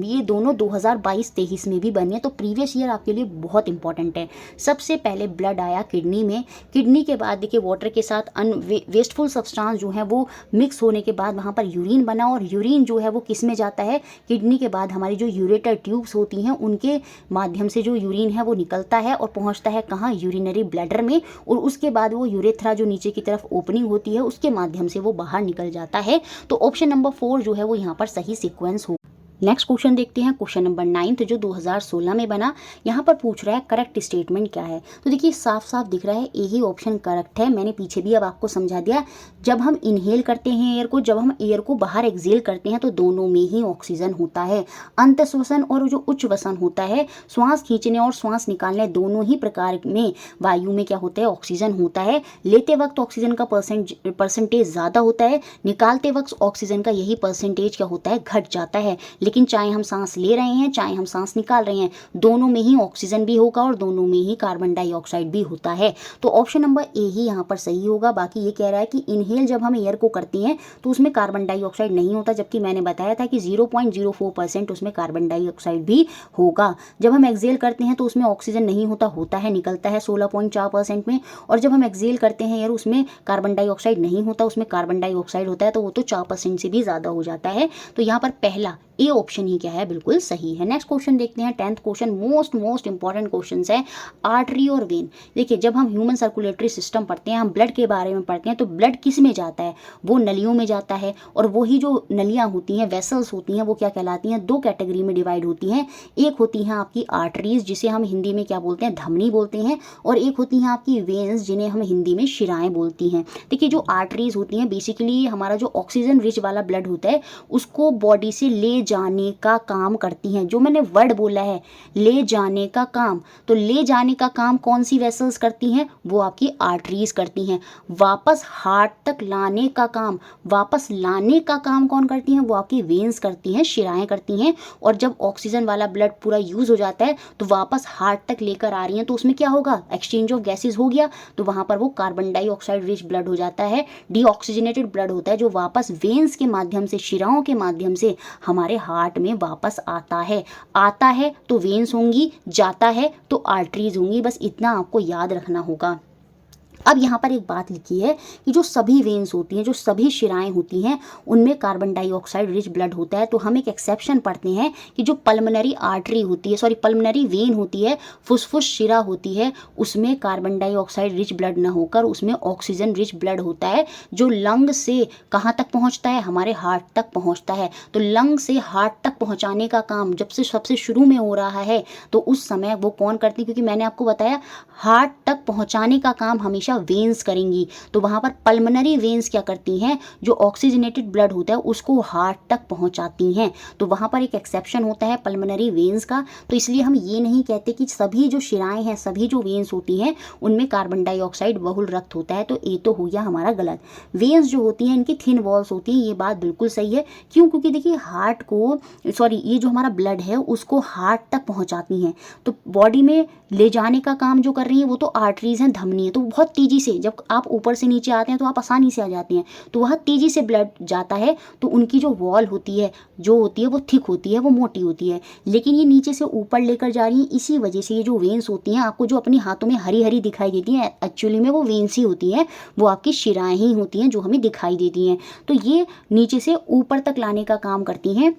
ये दोनों 2022-23 में भी बने, तो प्रीवियस ईयर आपके लिए बहुत इंपॉर्टेंट है। सबसे पहले ब्लड आया किडनी में, किडनी के बाद देखिए वाटर के साथ वेस्टफुल सब्सटेंस जो है वो मिक्स होने के बाद वहाँ पर यूरिन बना, और यूरिन जो है वो किस में जाता है, किडनी के बाद हमारी जो यूरेटर ट्यूब्स होती हैं उनके माध्यम से जो यूरिन है वो निकलता है और पहुँचता है कहाँ, यूरिनरी ब्लैडर में। और उसके बाद वो यूरेथ्रा जो नीचे की तरफ ओपनिंग होती है उसके माध्यम से वो बाहर निकल जाता है। तो ऑप्शन नंबर 4 जो है वो यहाँ पर सही सीक्वेंस हो। नेक्स्ट क्वेश्चन देखते हैं, क्वेश्चन नंबर 9 जो 2016 में बना। यहाँ पर पूछ रहा है करेक्ट स्टेटमेंट क्या है। तो देखिए साफ साफ दिख रहा है यही ऑप्शन करेक्ट है। मैंने पीछे भी अब आपको समझा दिया, जब हम इनहेल करते हैं एयर को, जब हम एयर को बाहर एक्सेल करते हैं तो दोनों में ही ऑक्सीजन होता है। अंत श्वसन और जो उच्च वसन होता है, श्वास खींचने और श्वास निकालने दोनों ही प्रकार में वायु में क्या होता है, ऑक्सीजन होता है। लेते वक्त ऑक्सीजन का परसेंटेज ज़्यादा होता है, निकालते वक्त ऑक्सीजन का यही परसेंटेज क्या होता है, घट जाता है। लेकिन चाहे हम सांस ले रहे हैं चाहे हम सांस निकाल रहे हैं, दोनों में ही ऑक्सीजन भी होगा और दोनों में ही कार्बन डाइऑक्साइड भी होता है। तो ऑप्शन नंबर ए ही यहाँ पर सही होगा। बाकी ये कह रहा है कि इनहेल जब हम एयर को करते हैं तो उसमें कार्बन डाइऑक्साइड नहीं होता, जबकि मैंने बताया था कि 0.04% उसमें कार्बन डाइऑक्साइड भी होगा। जब हम एक्सेल करते हैं तो उसमें ऑक्सीजन नहीं होता, होता है, निकलता है 16.4% में। और जब हम एक्सेल करते हैं एयर, उसमें कार्बन डाइऑक्साइड नहीं होता, उसमें कार्बन डाइऑक्साइड होता है, तो वो तो 4% से भी ज़्यादा हो जाता है। तो यहाँ पर पहला ए ऑप्शन ही क्या है, बिल्कुल सही है। नेक्स्ट क्वेश्चन देखते हैं, 10th question, most important question है, आर्टरी और वेन। देखिए जब हम ह्यूमन सर्कुलेटरी सिस्टम पढ़ते हैं, हम ब्लड के बारे में पढ़ते हैं, तो ब्लड किस में जाता है, वो नलियों में जाता है। और वही जो नलियाँ होती हैं, वेसल्स होती हैं, वो क्या कहलाती हैं, दो कैटेगरी में डिवाइड होती हैं। एक होती हैं आपकी आर्टरीज, जिसे हम हिंदी में क्या बोलते हैं, धमनी बोलते हैं। और एक होती हैं आपकी वेन्स, जिन्हें हम हिंदी में शिराएँ बोलती हैं। देखिए जो आर्टरीज होती हैं, बेसिकली हमारा जो ऑक्सीजन रिच वाला ब्लड होता है उसको बॉडी से ले जाने का काम करती हैं। जो मैंने वर्ड बोला है, ले जाने का काम, तो ले जाने का काम कौन सी वेसल्स करती हैं, वो आपकी आर्टरीज करती हैं। वापस हार्ट तक लाने का काम, वापस लाने का काम कौन करती हैं, वो आपकी वेन्स करती हैं, शिराएं करती हैं। और जब ऑक्सीजन वाला ब्लड पूरा यूज हो जाता है तो वापस हार्ट तक लेकर आ रही हैं, तो उसमें क्या होगा, एक्सचेंज ऑफ गैसेज हो गया, तो वहां पर वो कार्बन डाइऑक्साइड रिच ब्लड हो जाता है, डीऑक्सीजनेटेड ब्लड होता है, जो वापस वेन्स के माध्यम से, शिराओं के माध्यम से हमारे हार्ट में वापस आता है। आता है तो वेन्स होंगी, जाता है तो आर्टरीज होंगी। बस इतना आपको याद रखना होगा। अब यहाँ पर एक बात लिखी है कि जो सभी वेन्स होती हैं, जो सभी शिराएं होती हैं, उनमें कार्बन डाइऑक्साइड रिच ब्लड होता है। तो हम एक एक्सेप्शन पढ़ते हैं कि जो पल्मोनरी आर्टरी होती है, सॉरी पल्मोनरी वेन होती है, फुसफुस शिरा होती है, उसमें कार्बन डाइऑक्साइड रिच ब्लड न होकर उसमें ऑक्सीजन रिच ब्लड होता है, जो लंग से कहाँ तक पहुँचता है, हमारे हार्ट तक पहुँचता है। तो लंग से हार्ट तक पहुँचाने का काम जब से सबसे शुरू में हो रहा है, तो उस समय वो कौन करती है, क्योंकि मैंने आपको बताया हार्ट तक पहुँचाने का काम हमेशा वेन्स करेंगी। तो वहां पर पल्मोनरी वेन्स क्या करती हैं, जो ऑक्सीजनेटेड ब्लड होता है उसको हार्ट तक पहुंचाती हैं। तो वहां पर एक एक्सेप्शन होता है पल्मोनरी वेन्स का। तो इसलिए हम ये नहीं कहते कि सभी जो शिराएं हैं, सभी जो वेन्स होती हैं, उनमें कार्बन डाइऑक्साइड बहुल रक्त होता है। तो ये तो हो गया हमारा गलत। वेन्स जो होती हैं इनकी थिन वॉल्स होती हैं, ये बात बिल्कुल सही है। क्यों, क्योंकि देखिए हार्ट को, सॉरी ये जो हमारा ब्लड है उसको हार्ट तक पहुंचाती हैं। तो बॉडी में ले जाने का काम जो कर रही है वो तो आर्टरीज हैं, धमनी है। तो बहुत तेजी से, जब आप ऊपर से नीचे आते हैं तो आप आसानी से आ जाते हैं, तो वह तेजी से ब्लड जाता है। तो उनकी जो वॉल होती है, जो होती है वो थिक होती है, वो मोटी होती है। लेकिन ये नीचे से ऊपर लेकर जा रही है, इसी वजह से ये जो वेन्स होती हैं, आपको जो अपने हाथों में हरी हरी दिखाई देती हैं, एक्चुअली में वो वेन्स ही होती हैं, वो आपकी शिराएं ही होती हैं जो हमें दिखाई देती हैं। तो ये नीचे से ऊपर तक लाने का काम करती हैं।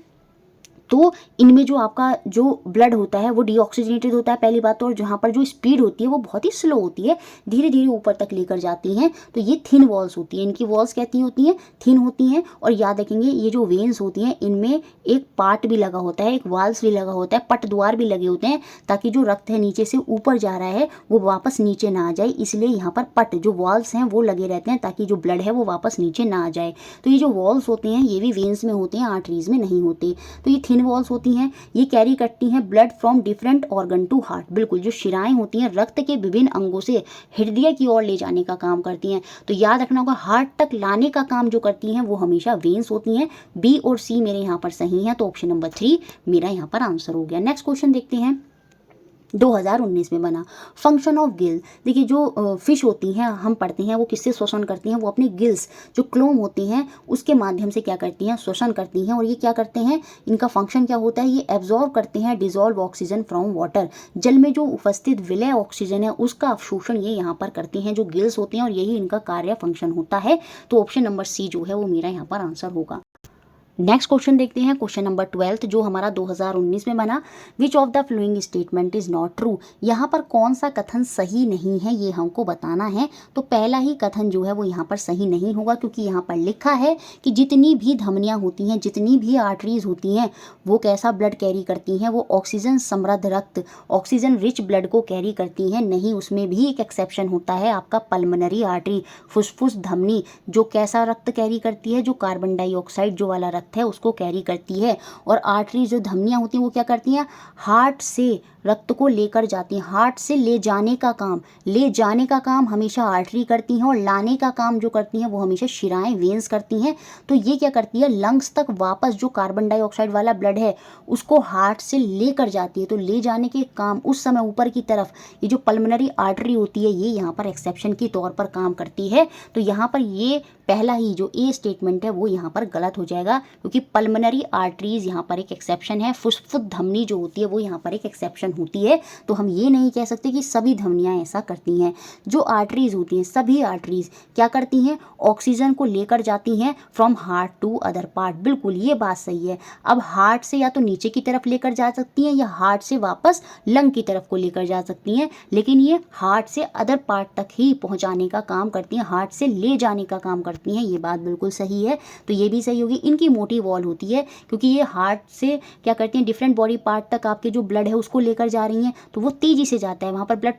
तो इनमें जो आपका जो ब्लड होता है वो डीऑक्सीजनेटेड होता है पहली बात तो, और जहाँ पर जो स्पीड होती है वो बहुत ही स्लो होती है, धीरे धीरे ऊपर तक लेकर जाती हैं। तो ये थिन वॉल्स होती हैं, इनकी वॉल्स कहती होती हैं, थिन होती हैं। और याद रखेंगे ये जो वेन्स होती हैं इनमें एक पार्ट भी लगा होता है, एक वाल्स भी लगा होता है, पट द्वार भी लगे होते हैं, ताकि जो रक्त है नीचे से ऊपर जा रहा है वो वापस नीचे ना आ जाए। इसलिए यहाँ पर पट जो वॉल्स हैं वो लगे रहते हैं, ताकि जो ब्लड है वो वापस नीचे ना आ जाए। तो ये जो वॉल्स होते हैं ये भी वेन्स में होते हैं, आर्टरीज में नहीं होते। तो ये थिन वॉल्स होती हैं, ये कैरी करती हैं blood from different organ to heart. बिल्कुल, जो शिराएं होती हैं रक्त के विभिन्न अंगों से हृदय की ओर ले जाने का काम करती हैं। तो याद रखना होगा, हार्ट तक लाने का काम जो करती हैं वो हमेशा वेन्स होती हैं। बी और सी मेरे यहाँ पर सही हैं, तो ऑप्शन नंबर 3 मेरा यहाँ पर आंसर हो गया। नेक्स्ट क्वेश्चन देखते हैं, 2019 में बना, फंक्शन ऑफ गिल। देखिए जो फिश होती हैं हम पढ़ते हैं वो किससे श्वसन करती हैं, वो अपने गिल्स जो क्लोम होती हैं उसके माध्यम से क्या करती हैं, श्वसन करती हैं। और ये क्या करते हैं, इनका फंक्शन क्या होता है, ये एब्जॉर्व करते हैं डिजॉल्व ऑक्सीजन फ्रॉम वाटर। जल में जो उपस्थित विलय ऑक्सीजन है उसका अवशोषण ये यहाँ पर करती हैं जो गिल्स होती हैं, और यही इनका कार्य फंक्शन होता है। तो ऑप्शन नंबर सी जो है वो मेरा यहाँ पर आंसर होगा। नेक्स्ट क्वेश्चन देखते हैं, क्वेश्चन नंबर 12 जो हमारा 2019 में बना। Which of the following statement is not true. यहाँ पर कौन सा कथन सही नहीं है ये हमको बताना है। तो पहला ही कथन जो है वो यहाँ पर सही नहीं होगा, क्योंकि यहाँ पर लिखा है कि जितनी भी धमनियाँ होती हैं, जितनी भी आर्टरीज होती हैं, वो कैसा ब्लड कैरी करती हैं, वो ऑक्सीजन समृद्ध रक्त, ऑक्सीजन रिच ब्लड को कैरी करती हैं। नहीं, उसमें भी एक एक्सेप्शन होता है, आपका पल्मोनरी आर्टरी, फुसफुस धमनी, जो कैसा रक्त कैरी करती है, जो कार्बन डाइऑक्साइड जो वाला रक्त है उसको कैरी करती है। और आर्टरी जो धमनियाँ होती हैं वो क्या करती हैं, हार्ट से रक्त को लेकर जाती हैं। हार्ट से ले जाने का काम हमेशा आर्टरी करती हैं, और लाने का काम जो करती हैं वो हमेशा शिराएं वेंस करती हैं। तो ये क्या करती है, लंग्स तक वापस जो कार्बन डाइऑक्साइड वाला ब्लड है उसको हार्ट से लेकर जाती है। तो ले जाने के काम उस समय ऊपर की तरफ ये जो पल्मोनरी आर्टरी होती है ये यहाँ पर एक्सेप्शन की तौर पर काम करती है। तो यहाँ पर ये पहला ही जो ए स्टेटमेंट है वो यहाँ पर गलत हो जाएगा, क्योंकि पल्मोनरी आर्टरीज यहाँ पर एक एक्सेप्शन है, फुसफुस धमनी जो होती है वो यहाँ पर एक एक्सेप्शन होती है। तो हम ये नहीं कह सकते कि सभी धमनियाँ ऐसा करती हैं। जो आर्टरीज होती हैं, सभी आर्टरीज क्या करती हैं, ऑक्सीजन को लेकर जाती हैं from heart to other part. बिल्कुल ये बात सही है। अब हार्ट से या तो नीचे की तरफ लेकर जा सकती हैं या हार्ट से वापस लंग की तरफ को लेकर जा सकती हैं, लेकिन ये हार्ट से अदर पार्ट तक ही पहुँचाने का काम करती हैं, हार्ट से ले जाने का काम करती हैं। ये बात बिल्कुल सही है। तो ये भी सही होगी। इनकी मोटी वॉल होती है, क्योंकि ये हार्ट से क्या करती हैं, डिफरेंट बॉडी पार्ट तक आपके जो ब्लड है उसको लेकर जा रही हैं, तो वो तेज़ी से जाता है, वहाँ पर ब्लड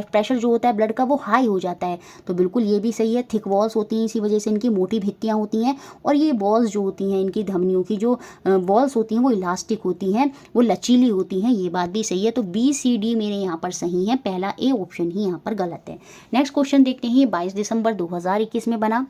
प्रेशर जो होता है ब्लड का वो हाई हो जाता है। तो बिल्कुल ये भी सही है। थिक वॉल्स होती हैं, इसी वजह से इनकी मोटी भित्तियाँ होती हैं। और ये वॉल्स जो होती हैं, इनकी धमनियों की जो वॉल्स होती हैं वो इलास्टिक होती हैं, वो लचीली होती हैं। ये बात भी सही है। तो बी सी डी मेरे यहाँ पर सही है, पहला ए ऑप्शन ही यहाँ पर गलत है। नेक्स्ट क्वेश्चन देखते हैं, 22 दिसंबर 2021 में बना।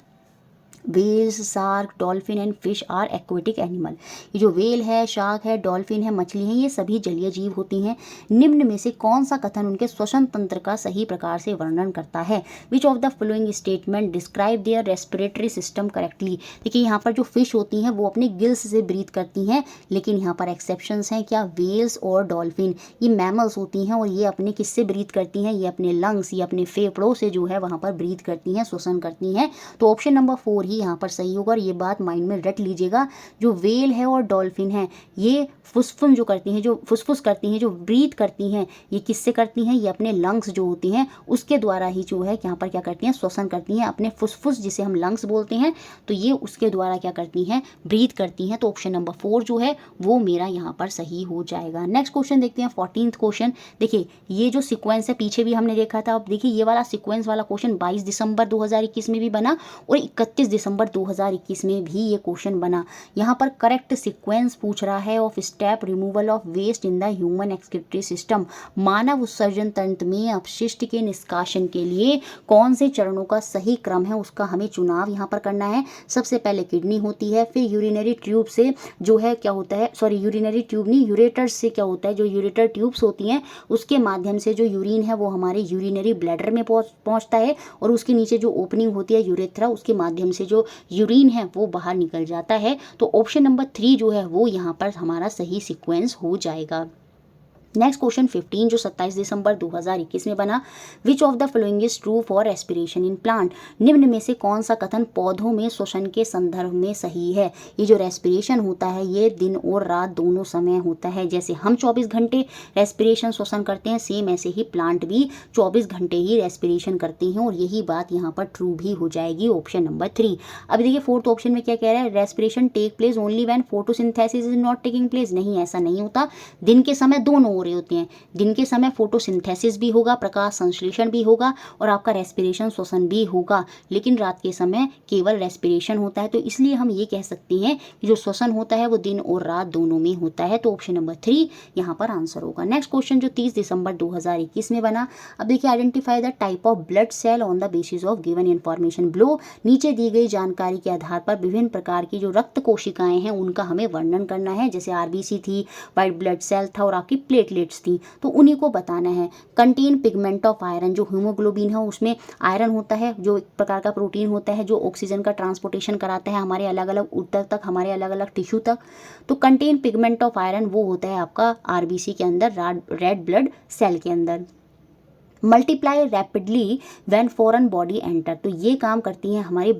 Whales, shark, dolphin and fish are aquatic animal. ये जो वेल है, शार्क है, डॉल्फिन है, मछली है, ये सभी जलीय जीव होती हैं। निम्न में से कौन सा कथन उनके श्वसन तंत्र का सही प्रकार से वर्णन करता है। Which of the following statement describe their respiratory system correctly. देखिए यहाँ पर जो फिश होती हैं वो अपने गिल्स से ब्रीथ करती हैं, लेकिन यहाँ पर एक्सेप्शंस हैं। क्या, वेल्स और डॉल्फिन, ये मैमल्स होती हैं और ये अपने किससे ब्रीथ करती हैं, ये अपने लंग्स या अपने फेफड़ों से जो है वहाँ पर ब्रीथ करती हैं, श्वसन करती हैं। तो ऑप्शन नंबर 4 ही यहाँ पर सही होगा। और ये बात माइंड में रट लीजिएगा, जो वेल है और डॉल्फिन है ये फुसफुस जो करती हैं, जो फुसफुस करती हैं, जो ब्रीथ करती हैं, ये किससे करती हैं, ये अपने लंग्स जो होती हैं उसके द्वारा ही जो है यहाँ पर क्या करती हैं, श्वसन करती हैं। अपने फुसफुस जिसे हम लंग्स बोलते हैं, तो ये उसके द्वारा क्या करती हैं, ब्रीथ करती हैं। तो ऑप्शन नंबर 4 जो है वो मेरा यहाँ पर सही हो जाएगा। नेक्स्ट क्वेश्चन देखते हैं, 14th क्वेश्चन। देखिए ये जो सिक्वेंस है पीछे भी हमने देखा था। अब देखिए ये वाला सिक्वेंस वाला क्वेश्चन 22 दिसंबर 2021 में भी बना और 31 दिसंबर 2021 में भी ये क्वेश्चन बना। यहाँ पर करेक्ट सीक्वेंस पूछ रहा है of step removal of waste in the human excretory system. मानव उत्सर्जन तंत्र में अपशिष्ट के निष्कासन के लिए कौन से चरणों का सही क्रम है, उसका हमें चुनाव यहाँ पर करना है। सबसे पहले किडनी होती है, फिर यूरिनरी ट्यूब से जो है क्या होता है, सॉरी यूरिनरी ट्यूब नहीं, यूरेटर से क्या होता है, जो यूरेटर ट्यूब्स होती हैं उसके माध्यम से जो यूरिन है वो हमारे यूरिनरी ब्लैडर में पहुँचता है, और उसके नीचे जो ओपनिंग होती है यूरेथ्रा, उसके माध्यम से जो यूरिन है वो बाहर निकल जाता है। तो ऑप्शन नंबर 3 जो है वो यहाँ पर हमारा सही सीक्वेंस हो जाएगा। नेक्स्ट क्वेश्चन 15 जो 27 दिसंबर 2021 में बना। Which of the following is true for respiration in plant. निम्न में से कौन सा कथन पौधों में श्वसन के संदर्भ में सही है। ये जो रेस्पिरेशन होता है ये दिन और रात दोनों समय होता है। जैसे हम 24 घंटे रेस्पिरेशन श्वसन करते हैं, सेम ऐसे ही प्लांट भी 24 घंटे ही रेस्पिरेशन करते हैं, और यही बात यहाँ पर ट्रू भी हो जाएगी, ऑप्शन नंबर 3। अब देखिए 4th ऑप्शन में क्या कह रहा है, respiration take place only when photosynthesis is not taking place. नहीं, ऐसा नहीं होता। दिन के समय दोनों हो रहे होते हैं। दिन के समय फोटोसिंथेसिस भी होगा, प्रकाश संश्लेषण भी होगा, और आपका रेस्पिरेशन श्वसन भी होगा, लेकिन रात के समय केवल रेस्पिरेशन होता है। तो इसलिए हम ये कह सकते हैं कि जो श्वसन होता है वो दिन और रात दोनों में होता है। तो ऑप्शन नंबर 3 यहाँ पर आंसर होगा। नेक्स्ट क्वेश्चन जो 30 दिसंबर 2021 में बना। अब देखिए, identify the type of blood cell on the basis of given information below. नीचे दी गई जानकारी के आधार पर विभिन्न प्रकार की जो रक्त कोशिकाएं हैं उनका हमें वर्णन करना है। जैसे आरबीसी थी, व्हाइट ब्लड सेल था, और आपकी प्लेटलेट्स थी, तो उन्हीं को बताना है। कंटेन पिगमेंट ऑफ आयरन, जो हीमोग्लोबिन है उसमें आयरन होता है, जो एक प्रकार का प्रोटीन होता है जो ऑक्सीजन का ट्रांसपोर्टेशन कराता है हमारे अलग अलग ऊतक तक, हमारे अलग अलग टिश्यू तक। तो कंटेन पिगमेंट ऑफ आयरन वो होता है आपका आरबीसी के अंदर, रेड ब्लड सेल के अंदर। Multiply rapidly when foreign body enter. तो ये काम करती हैं हमारी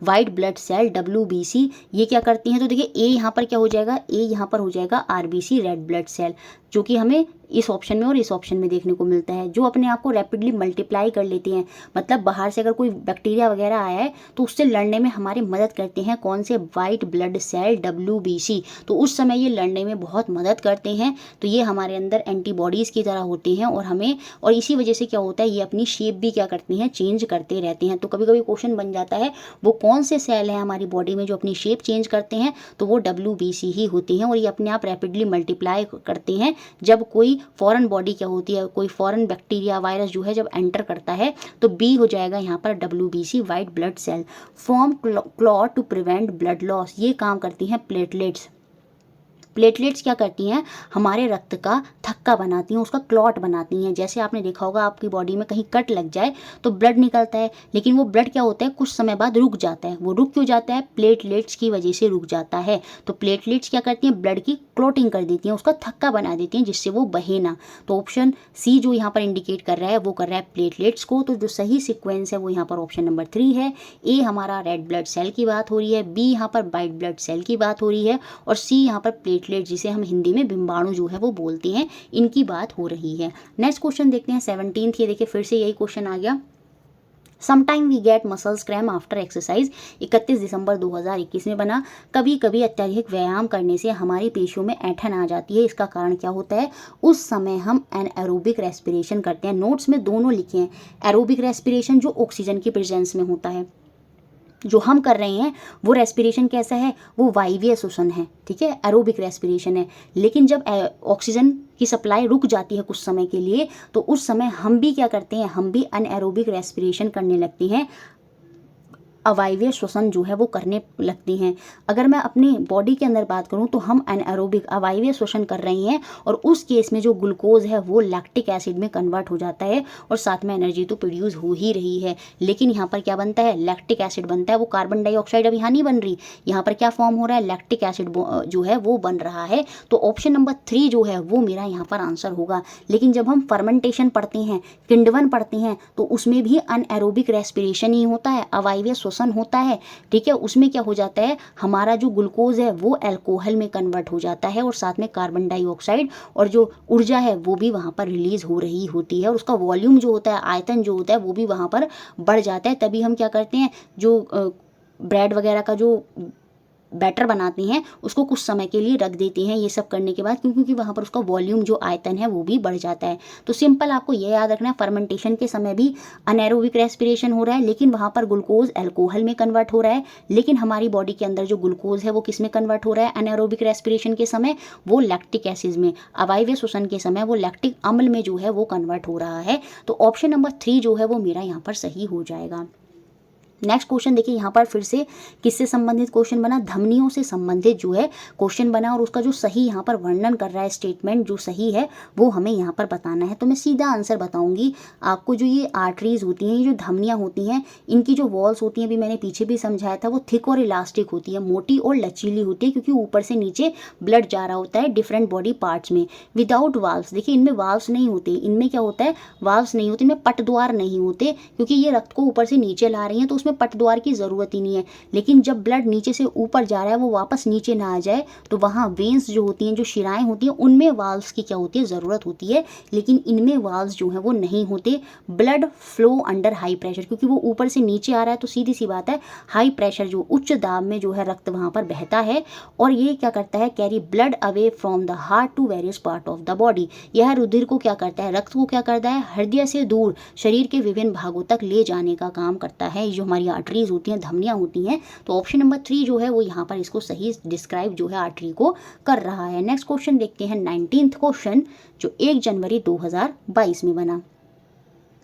वाइट ब्लड सेल WBC। ये क्या करती हैं, तो देखिए ए यहाँ पर क्या हो जाएगा, ए यहाँ पर हो जाएगा RBC रेड ब्लड सेल, जो कि हमें इस ऑप्शन में और इस ऑप्शन में देखने को मिलता है, जो अपने आप को रैपिडली मल्टीप्लाई कर लेती हैं। मतलब बाहर से अगर कोई बैक्टीरिया वगैरह आया है तो उससे लड़ने में हमारी मदद करते हैं कौन से, वाइट ब्लड सेल WBC। तो उस समय ये लड़ने में बहुत मदद करते हैं। तो ये हमारे अंदर एंटीबॉडीज़ की तरह होती हैं और इसी वजह से क्या होता है, ये अपनी शेप भी क्या करती हैं, चेंज करते रहते हैं। तो कभी कभी क्वेश्चन बन जाता है वो कौन से सेल हैं हमारी बॉडी में जो अपनी शेप चेंज करते हैं, तो वो WBC ही होती हैं। और ये अपने आप रैपिडली मल्टीप्लाई करते हैं जब कोई फॉरेन बॉडी क्या होती है, कोई फॉरेन बैक्टीरिया वायरस जो है जब एंटर करता है, तो बी हो जाएगा यहाँ पर WBC white blood cell. Form clot to prevent blood loss. ये काम करती हैं प्लेटलेट्स। प्लेटलेट्स क्या करती हैं, हमारे रक्त का थक्का बनाती हैं, उसका क्लॉट बनाती हैं। जैसे आपने देखा होगा आपकी बॉडी में कहीं कट लग जाए तो ब्लड निकलता है, लेकिन वो ब्लड क्या होता है, कुछ समय बाद रुक जाता है। वो रुक क्यों जाता है, प्लेटलेट्स की वजह से रुक जाता है। तो प्लेटलेट्स क्या करती हैं, ब्लड की क्लॉटिंग कर देती हैं, उसका थक्का बना देती हैं जिससे वो बहे ना। तो ऑप्शन सी जो यहाँ पर इंडिकेट कर रहा है वो कर रहा है प्लेटलेट्स को। तो जो सही सिक्वेंस है वो यहाँ पर ऑप्शन नंबर 3 है। ए हमारा रेड ब्लड सेल की बात हो रही है, बी यहाँ पर वाइट ब्लड सेल की बात हो रही है, और सी यहाँ पर प्लेटलेट जिसे हम हिंदी में बिंबाणु जो है वो बोलते हैं, इनकी बात हो रही है। नेक्स्ट क्वेश्चन देखते हैं 17th। ये देखिए फिर से यही क्वेश्चन आ गया। Sometime we get muscles cramp after exercise. 31 दिसंबर 2021 में बना। कभी कभी अत्यधिक व्यायाम करने से हमारी पेशियों में ऐंठन आ जाती है, इसका कारण क्या होता है, उस समय हम एनाएरोबिक रेस्पिरेशन करते हैं। नोट्स में दोनों लिखे हैं। एरोबिक रेस्पिरेशन जो ऑक्सीजन की प्रेजेंस में होता है, जो हम कर रहे हैं वो रेस्पिरेशन कैसा है, वो वायवीय श्वसन है, ठीक है, एरोबिक रेस्पिरेशन है। लेकिन जब ऑक्सीजन की सप्लाई रुक जाती है कुछ समय के लिए, तो उस समय हम भी क्या करते हैं, हम भी अनएरोबिक रेस्पिरेशन करने लगते हैं, अवायवीय श्वसन जो है वो करने लगती हैं। अगर मैं अपनी बॉडी के अंदर बात करूं तो हम एनाएरोबिक अवायवीय श्वसन कर रही हैं, और उस केस में जो ग्लूकोज है वो लैक्टिक एसिड में कन्वर्ट हो जाता है, और साथ में एनर्जी तो प्रोड्यूस हो ही रही है। लेकिन यहाँ पर क्या बनता है, लैक्टिक एसिड बनता है। वो कार्बन डाइऑक्साइड अब यहाँ नहीं बन रही, यहाँ पर क्या फॉर्म हो रहा है, लैक्टिक एसिड जो है वो बन रहा है। तो ऑप्शन नंबर 3 जो है वो मेरा यहाँ पर आंसर होगा। लेकिन जब हम फर्मेंटेशन पढ़ते हैं, किण्वन पढ़ते हैं, तो उसमें भी अनएरोबिक रेस्पिरेशन ही होता है, अवायवीय श्वसन होता है, ठीक है। उसमें क्या हो जाता है, हमारा जो ग्लूकोज है वो अल्कोहल में कन्वर्ट हो जाता है, और साथ में कार्बन डाइऑक्साइड और जो ऊर्जा है वो भी वहाँ पर रिलीज हो रही होती है, और उसका वॉल्यूम जो होता है, आयतन जो होता है वो भी वहाँ पर बढ़ जाता है। तभी हम क्या करते हैं, जो ब्रेड वगैरह का जो बैटर बनाते हैं उसको कुछ समय के लिए रख देते हैं, ये सब करने के बाद, क्योंकि वहाँ पर उसका वॉल्यूम जो आयतन है वो भी बढ़ जाता है। तो सिंपल आपको ये याद रखना है, फर्मेंटेशन के समय भी अनएरोबिक रेस्पिरेशन हो रहा है, लेकिन वहाँ पर ग्लूकोज अल्कोहल में कन्वर्ट हो रहा है। लेकिन हमारी बॉडी के अंदर जो ग्लूकोज है वो किस में कन्वर्ट हो रहा है, अनएरोबिक रेस्पिरेशन के समय वो लैक्टिक एसिड में, अवायवीय श्वसन के समय वो लैक्टिक अम्ल में जो है वो कन्वर्ट हो रहा है। तो ऑप्शन नंबर 3 जो है वो मेरा यहाँ पर सही हो जाएगा। नेक्स्ट क्वेश्चन देखिए, यहाँ पर फिर से किससे संबंधित क्वेश्चन बना, धमनियों से संबंधित जो है क्वेश्चन बना, और उसका जो सही यहाँ पर वर्णन कर रहा है, स्टेटमेंट जो सही है वो हमें यहाँ पर बताना है। तो मैं सीधा आंसर बताऊंगी आपको। जो ये आर्टरीज होती हैं, ये जो धमनियाँ होती हैं, इनकी जो वॉल्स होती हैं, अभी मैंने पीछे भी समझाया था, वो थिक और इलास्टिक होती है, मोटी और लचीली होती है, क्योंकि ऊपर से नीचे ब्लड जा रहा होता है डिफरेंट बॉडी पार्ट्स में। विदाउट वाल्व्स, देखिए इनमें वाल्व्स नहीं होते, इनमें क्या होता है, वाल्व्स नहीं होते, इनमें पटद्वार नहीं होते, क्योंकि ये रक्त को ऊपर से नीचे ला रही हैं, तो उसमें पटद्वार की जरूरत ही नहीं है। लेकिन जब ब्लड नीचे से ऊपर जा रहा है, वो वापस नीचे ना आ जाए, तो वहाँ वेन्स जो होती हैं, जो शिराएं होती हैं, उनमें वाल्व्स की क्या होती है, ज़रूरत होती है। लेकिन इनमें वाल्व्स जो हैं वो नहीं होते। Blood flow under high pressure, क्योंकि वो ऊपर से नीचे आ रहा है, तो सीधी सी बात है, हाई प्रेशर जो उच्च दाब में जो है रक्त वहाँ पर बहता है, और ये क्या करता है, carry blood away from the heart to various part of the body. यह रुधिर को क्या करता है, रक्त को क्या करता है, हृदय से दूर शरीर के विभिन्न भागों तक ले जाने का काम करता है। जो हमारी आर्टरीज होती हैं, धमनियाँ होती हैं। तो ऑप्शन नंबर 3 जो है वो यहाँ पर इसको सही डिस्क्राइब जो है आर्टरी को कर रहा है। नेक्स्ट क्वेश्चन देखते हैं 19th क्वेश्चन, जो 1 जनवरी 2022 में बना।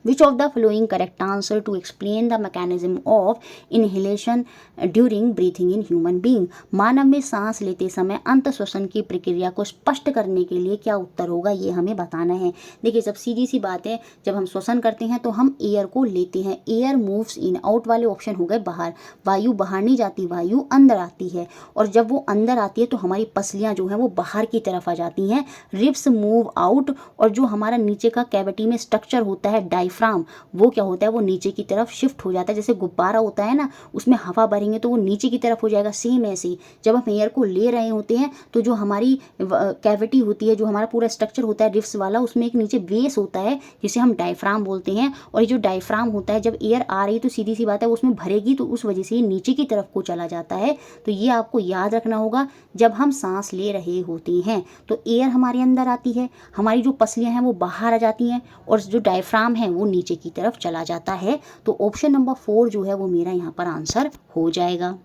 Which of the following correct answer to explain the mechanism of inhalation during breathing in human being. मानव में सांस लेते समय अंत श्वसन की प्रक्रिया को स्पष्ट करने के लिए क्या उत्तर होगा, ये हमें बताना है। देखिए, जब सीधी सी बात है, जब हम श्वसन करते हैं तो हम एयर को लेते हैं, एयर मूव्स इन, आउट वाले ऑप्शन हो गए बाहर, वायु बाहर नहीं जाती, वायु अंदर आती है, और जब वो अंदर आती है तो हमारी पसलियाँ जो हैं वो बाहर की तरफ आ जाती हैं, रिब्स मूव आउट, और जो हमारा नीचे का कैविटी में स्ट्रक्चर होता है डायफ्राम, वो क्या होता है, वो नीचे की तरफ शिफ्ट हो जाता है। जैसे गुब्बारा होता है ना, उसमें हवा भरेंगे तो वो नीचे की तरफ हो जाएगा, सेम ऐसे ही जब हम एयर को ले रहे होते हैं तो जो हमारी कैविटी होती है, जो हमारा पूरा स्ट्रक्चर होता है रिब्स वाला, उसमें एक नीचे बेस होता है जिसे हम डायफ्राम बोलते हैं, और ये जो डायफ्राम होता है जब एयर आ रही तो सीधी सी बात है उसमें भरेगी, तो उस वजह से ये नीचे की तरफ को चला जाता है। तो ये आपको याद रखना होगा, जब हम सांस ले रहे होते हैं तो एयर हमारे अंदर आती है, हमारी जो पसलियाँ हैं वो बाहर आ जाती हैं, और जो डायफ्राम है वो नीचे की तरफ चला जाता है। तो ऑप्शन नंबर 4 जो है वो मेरा यहाँ पर आंसर हो जाएगा।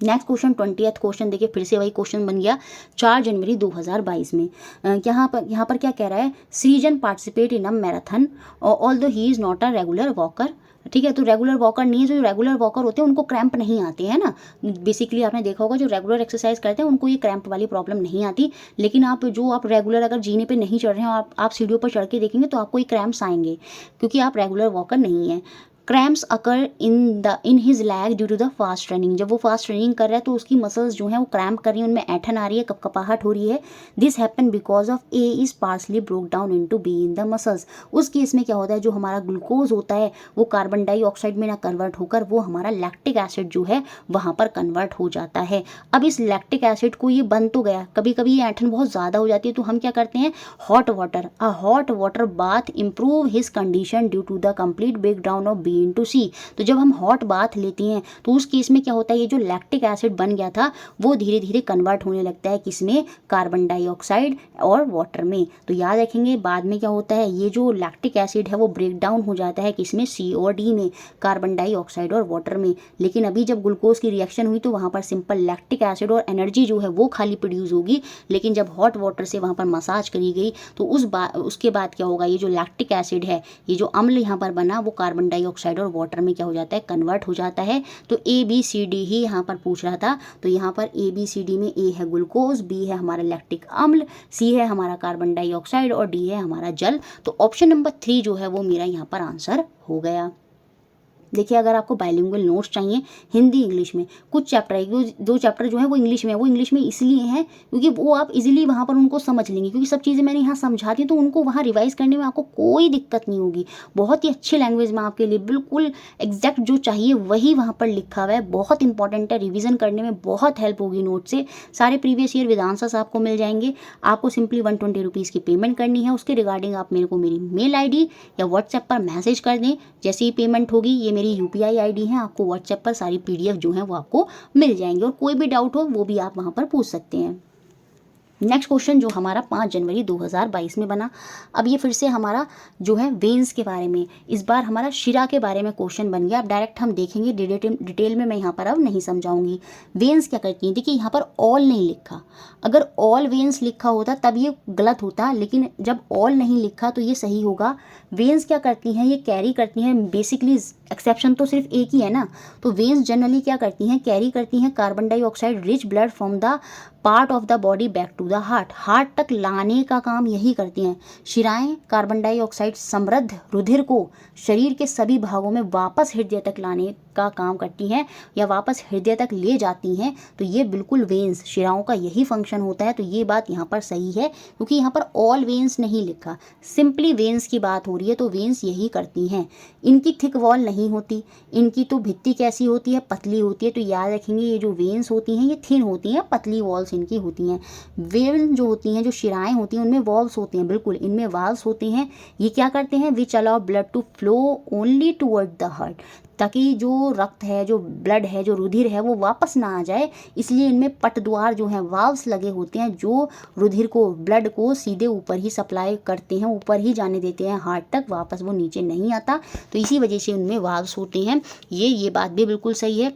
नेक्स्ट क्वेश्चन, 20th क्वेश्चन देखिए, फिर से वही क्वेश्चन बन गया 4 जनवरी 2022 में। यहाँ पर क्या कह रहा है, सृजन participate in a marathon although he is not a regular walker. ठीक है, तो रेगुलर वॉकर नहीं है, जो रेगुलर वॉकर होते हैं उनको क्रैम्प नहीं आते हैं ना। बेसिकली आपने देखा होगा जो रेगुलर एक्सरसाइज करते हैं उनको ये क्रैम्प वाली प्रॉब्लम नहीं आती, लेकिन आप रेगुलर अगर जीने पे नहीं चढ़ रहे हैं और आप सीढ़ियों पर चढ़ के देखेंगे तो आपको ये क्रैम्प्स आएंगे, क्योंकि आप रेगुलर वॉकर नहीं है। Cramps occur in his leg due to the fast running, जब वो फास्ट रनिंग कर रहा है तो उसकी मसल्स जो हैं वो क्रैम्प कर रही हैं, उनमें ऐठन आ रही है, कपकपाहट हो रही है। This happen because of A is partially broke down into B in the muscles. उस केस में क्या होता है, जो हमारा ग्लूकोज होता है वो कार्बन डाइऑक्साइड में ना कन्वर्ट होकर वो हमारा लैक्टिक एसिड जो है वहाँ पर कन्वर्ट हो जाता है। अब इस लैक्टिक एसिड को ये बन तो गया, कभी कभी ये ऐठन बहुत ज़्यादा हो जाती है तो हम क्या करते हैं, hot water bath improve his condition due to the complete break down of B into C. तो जब हम हॉट बाथ लेते हैं तो उस केस में क्या होता है, ये जो लैक्टिक एसिड बन गया था वो धीरे धीरे कन्वर्ट होने लगता है किसमें, कार्बन डाइऑक्साइड और वाटर में। तो याद रखेंगे बाद में क्या होता है, ये जो लैक्टिक एसिड है वो ब्रेक डाउन हो जाता है किसमें, सी और डी में, कार्बन डाइऑक्साइड और वाटर में। लेकिन अभी जब ग्लूकोज की रिएक्शन हुई तो वहाँ पर सिंपल लैक्टिक एसिड और एनर्जी जो है वो खाली प्रोड्यूस होगी, लेकिन जब हॉट वाटर से वहाँ पर मसाज करी गई तो उसके बाद क्या होगा, ये जो लैक्टिक एसिड है, ये जो अम्ल यहाँ पर बना वो कार्बन डाइऑक्साइड और वाटर में क्या हो जाता है, कन्वर्ट हो जाता है। तो ए बी सी डी ही यहाँ पर पूछ रहा था, तो यहाँ पर ए बी सी डी में ए है ग्लूकोज, बी है हमारा लैक्टिक अम्ल, सी है हमारा कार्बन डाइऑक्साइड और डी है हमारा जल। तो ऑप्शन नंबर 3 जो है वो मेरा यहाँ पर आंसर हो गया। देखिए, अगर आपको बाइलिंगुअल नोट्स चाहिए हिंदी इंग्लिश में, कुछ चैप्टर है, दो चैप्टर जो है वो इंग्लिश में है, वो इंग्लिश में इसलिए हैं क्योंकि वो आप इजीली वहाँ पर उनको समझ लेंगे, क्योंकि सब चीज़ें मैंने यहाँ समझा दी तो उनको वहाँ रिवाइज करने में आपको कोई दिक्कत नहीं होगी। बहुत ही अच्छी लैंग्वेज में आपके लिए बिल्कुल एग्जैक्ट जो चाहिए वही वहाँ पर लिखा हुआ है, बहुत इंपॉर्टेंट है, रिविजन करने में बहुत हेल्प होगी नोट से। सारे प्रीवियस ईयर विद आंसर्स आपको मिल जाएंगे। आपको सिंपली 120 रुपीज़ की पेमेंट करनी है, उसके रिगार्डिंग आप मेरे को मेरी मेल ID या व्हाट्सएप पर मैसेज कर दें। जैसे ही पेमेंट होगी, ये मेरी UPI ID है, आपको व्हाट्सएप पर सारी PDF जो है वो आपको मिल जाएंगे, और कोई भी डाउट हो वो भी आप वहाँ पर पूछ सकते हैं। नेक्स्ट क्वेश्चन जो हमारा 5 जनवरी 2022 में बना, अब ये फिर से हमारा जो है वेन्स के बारे में, इस बार हमारा शिरा के बारे में क्वेश्चन बन गया। अब डायरेक्ट हम देखेंगे, डिटेल में मैं यहाँ पर अब नहीं समझाऊंगी। वेन्स क्या करती हैं, देखिए यहाँ पर ऑल नहीं लिखा, अगर ऑल वेन्स लिखा होता तब ये गलत होता, लेकिन जब ऑल नहीं लिखा तो ये सही होगा। वेन्स क्या करती हैं, ये कैरी करती हैं, बेसिकली एक्सेप्शन तो सिर्फ एक ही है ना। तो वेन्स जनरली क्या करती हैं, कैरी करती हैं carbon dioxide rich blood from the part of the body back to the heart तक लाने का काम यही करती हैं। शिराएं कार्बन डाइऑक्साइड समृद्ध रुधिर को शरीर के सभी भागों में वापस हृदय तक लाने का काम करती हैं या वापस हृदय तक ले जाती हैं। तो ये बिल्कुल वेन्स, शिराओं का यही फंक्शन होता है। तो ये बात यहाँ पर सही है, क्योंकि यहाँ पर ऑल वेन्स नहीं लिखा, सिंपली वेन्स की बात हो रही है, तो वेन्स यही करती हैं। इनकी थिक वॉल नहीं होती, इनकी तो भित्ति कैसी होती है, पतली होती है। तो याद रखेंगे, ये जो वेन्स होती हैं ये थिन होती हैं, पतली वॉल्स इनकी होती हैं। वेन जो होती हैं, जो शिराएं होती हैं, उनमें वॉल्स होती हैं, बिल्कुल इनमें वाल्व्स होते हैं। ये क्या करते हैं, which allow blood to flow only toward the heart, ताकि जो रक्त है, जो ब्लड है, जो रुधिर है वो वापस ना आ जाए। इसलिए इनमें पटद्वार जो हैं, वाल्व्स लगे होते हैं, जो रुधिर को, ब्लड को सीधे ऊपर ही सप्लाई करते हैं, ऊपर ही जाने देते हैं हार्ट तक, वापस वो नीचे नहीं आता। तो इसी वजह से उनमें वाल्व्स होते हैं। ये बात भी बिल्कुल सही है।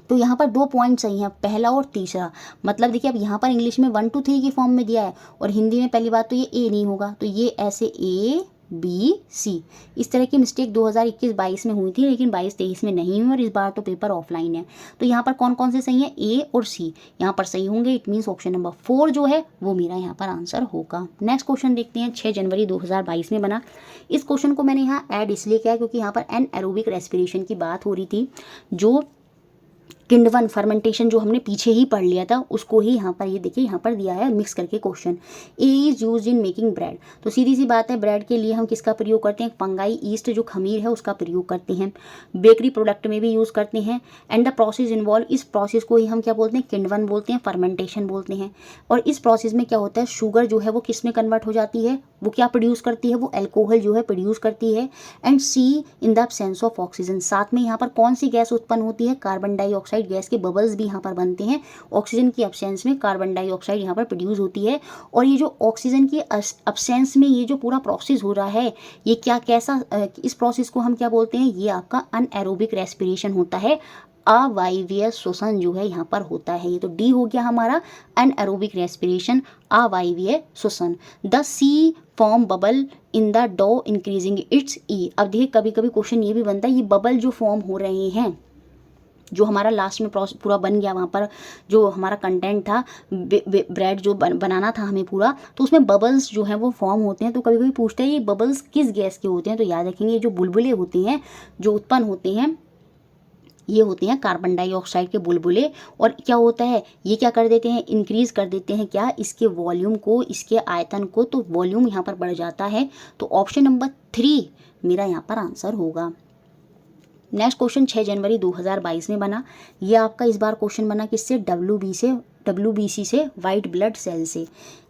तो यहाँ पर 2 पॉइंट सही हैं, पहला और तीसरा। मतलब देखिए, अब यहाँ पर इंग्लिश में 1 2 3 की फॉर्म में दिया है और हिंदी में पहली बात तो ये ए नहीं होगा, तो ये ऐसे A बी सी। इस तरह की मिस्टेक 2021-22 में हुई थी, लेकिन 22-23 में नहीं हुई और इस बार तो पेपर ऑफलाइन है। तो यहाँ पर कौन कौन से सही हैं, ए और सी यहाँ पर सही होंगे। इट मीन्स ऑप्शन नंबर 4 जो है वो मेरा यहाँ पर आंसर होगा। नेक्स्ट क्वेश्चन देखते हैं, 6 जनवरी 2022 में बना। इस क्वेश्चन को मैंने यहाँ ऐड इसलिए किया क्योंकि यहाँ पर एनएरोबिक रेस्पिरेशन की बात हो रही थी, जो किण्वन फर्मेंटेशन जो हमने पीछे ही पढ़ लिया था उसको ही यहाँ पर ये देखिए यहाँ पर दिया है मिक्स करके question. A is use in making bread, तो सीधी सी बात है ब्रेड के लिए हम किसका प्रयोग करते हैं, फंगाई ईस्ट जो खमीर है उसका प्रयोग करते हैं। बेकरी प्रोडक्ट में भी यूज़ करते हैं। एंड द प्रोसेस इन्वॉल्व, इस प्रोसेस को ही हम क्या बोलते हैं, किण्वन बोलते हैं, फर्मेंटेशन बोलते हैं। और इस प्रोसेस में क्या होता है, शुगर जो है वो किस में कन्वर्ट हो जाती है, वो क्या प्रोड्यूस करती है, वो एल्कोहल जो है प्रोड्यूस करती है। And C in the absence of oxygen, साथ में यहाँ पर कौन सी गैस उत्पन्न होती है, कार्बन डाइऑक्साइड गैस के बबल्स भी यहाँ पर बनते हैं। ऑक्सीजन की एब्सेंस में कार्बन डाइऑक्साइड यहाँ पर प्रोड्यूस होती है। और ये जो ऑक्सीजन की एब्सेंस में ये जो पूरा प्रोसेस हो रहा है, ये क्या कैसा, इस प्रोसेस को हम क्या बोलते हैं, ये आपका अनएरोबिक रेस्पिरेशन होता है। अवायवीय श्वसन जो है यहाँ पर होता है। ये तो डी हो गया हमारा एनएरोबिक रेस्पिरेशन, अवायवीय श्वसन। The C form bubble in the dough increasing its E. अब देखिए कभी कभी क्वेश्चन ये भी बनता है, ये बबल जो फॉर्म हो रहे हैं, जो हमारा लास्ट में पूरा बन गया, वहाँ पर जो हमारा कंटेंट था ब्रेड जो बनाना था हमें पूरा, तो उसमें बबल्स जो हैं वो फॉर्म होते हैं। तो कभी कभी पूछते हैं ये बबल्स किस गैस के होते हैं, तो याद रखेंगे जो बुलबुले होते हैं जो उत्पन्न होते हैं ये होते हैं कार्बन डाइऑक्साइड के बुलबुले। और क्या होता है, ये क्या कर देते हैं, इंक्रीज कर देते हैं क्या, इसके वॉल्यूम को, इसके आयतन को, तो वॉल्यूम यहाँ पर बढ़ जाता है। तो ऑप्शन नंबर 3 मेरा यहाँ पर आंसर होगा। नेक्स्ट क्वेश्चन 6 जनवरी 2022 में बना। ये आपका इस बार क्वेश्चन बना किससे, WBC से, वाइट ब्लड सेल से।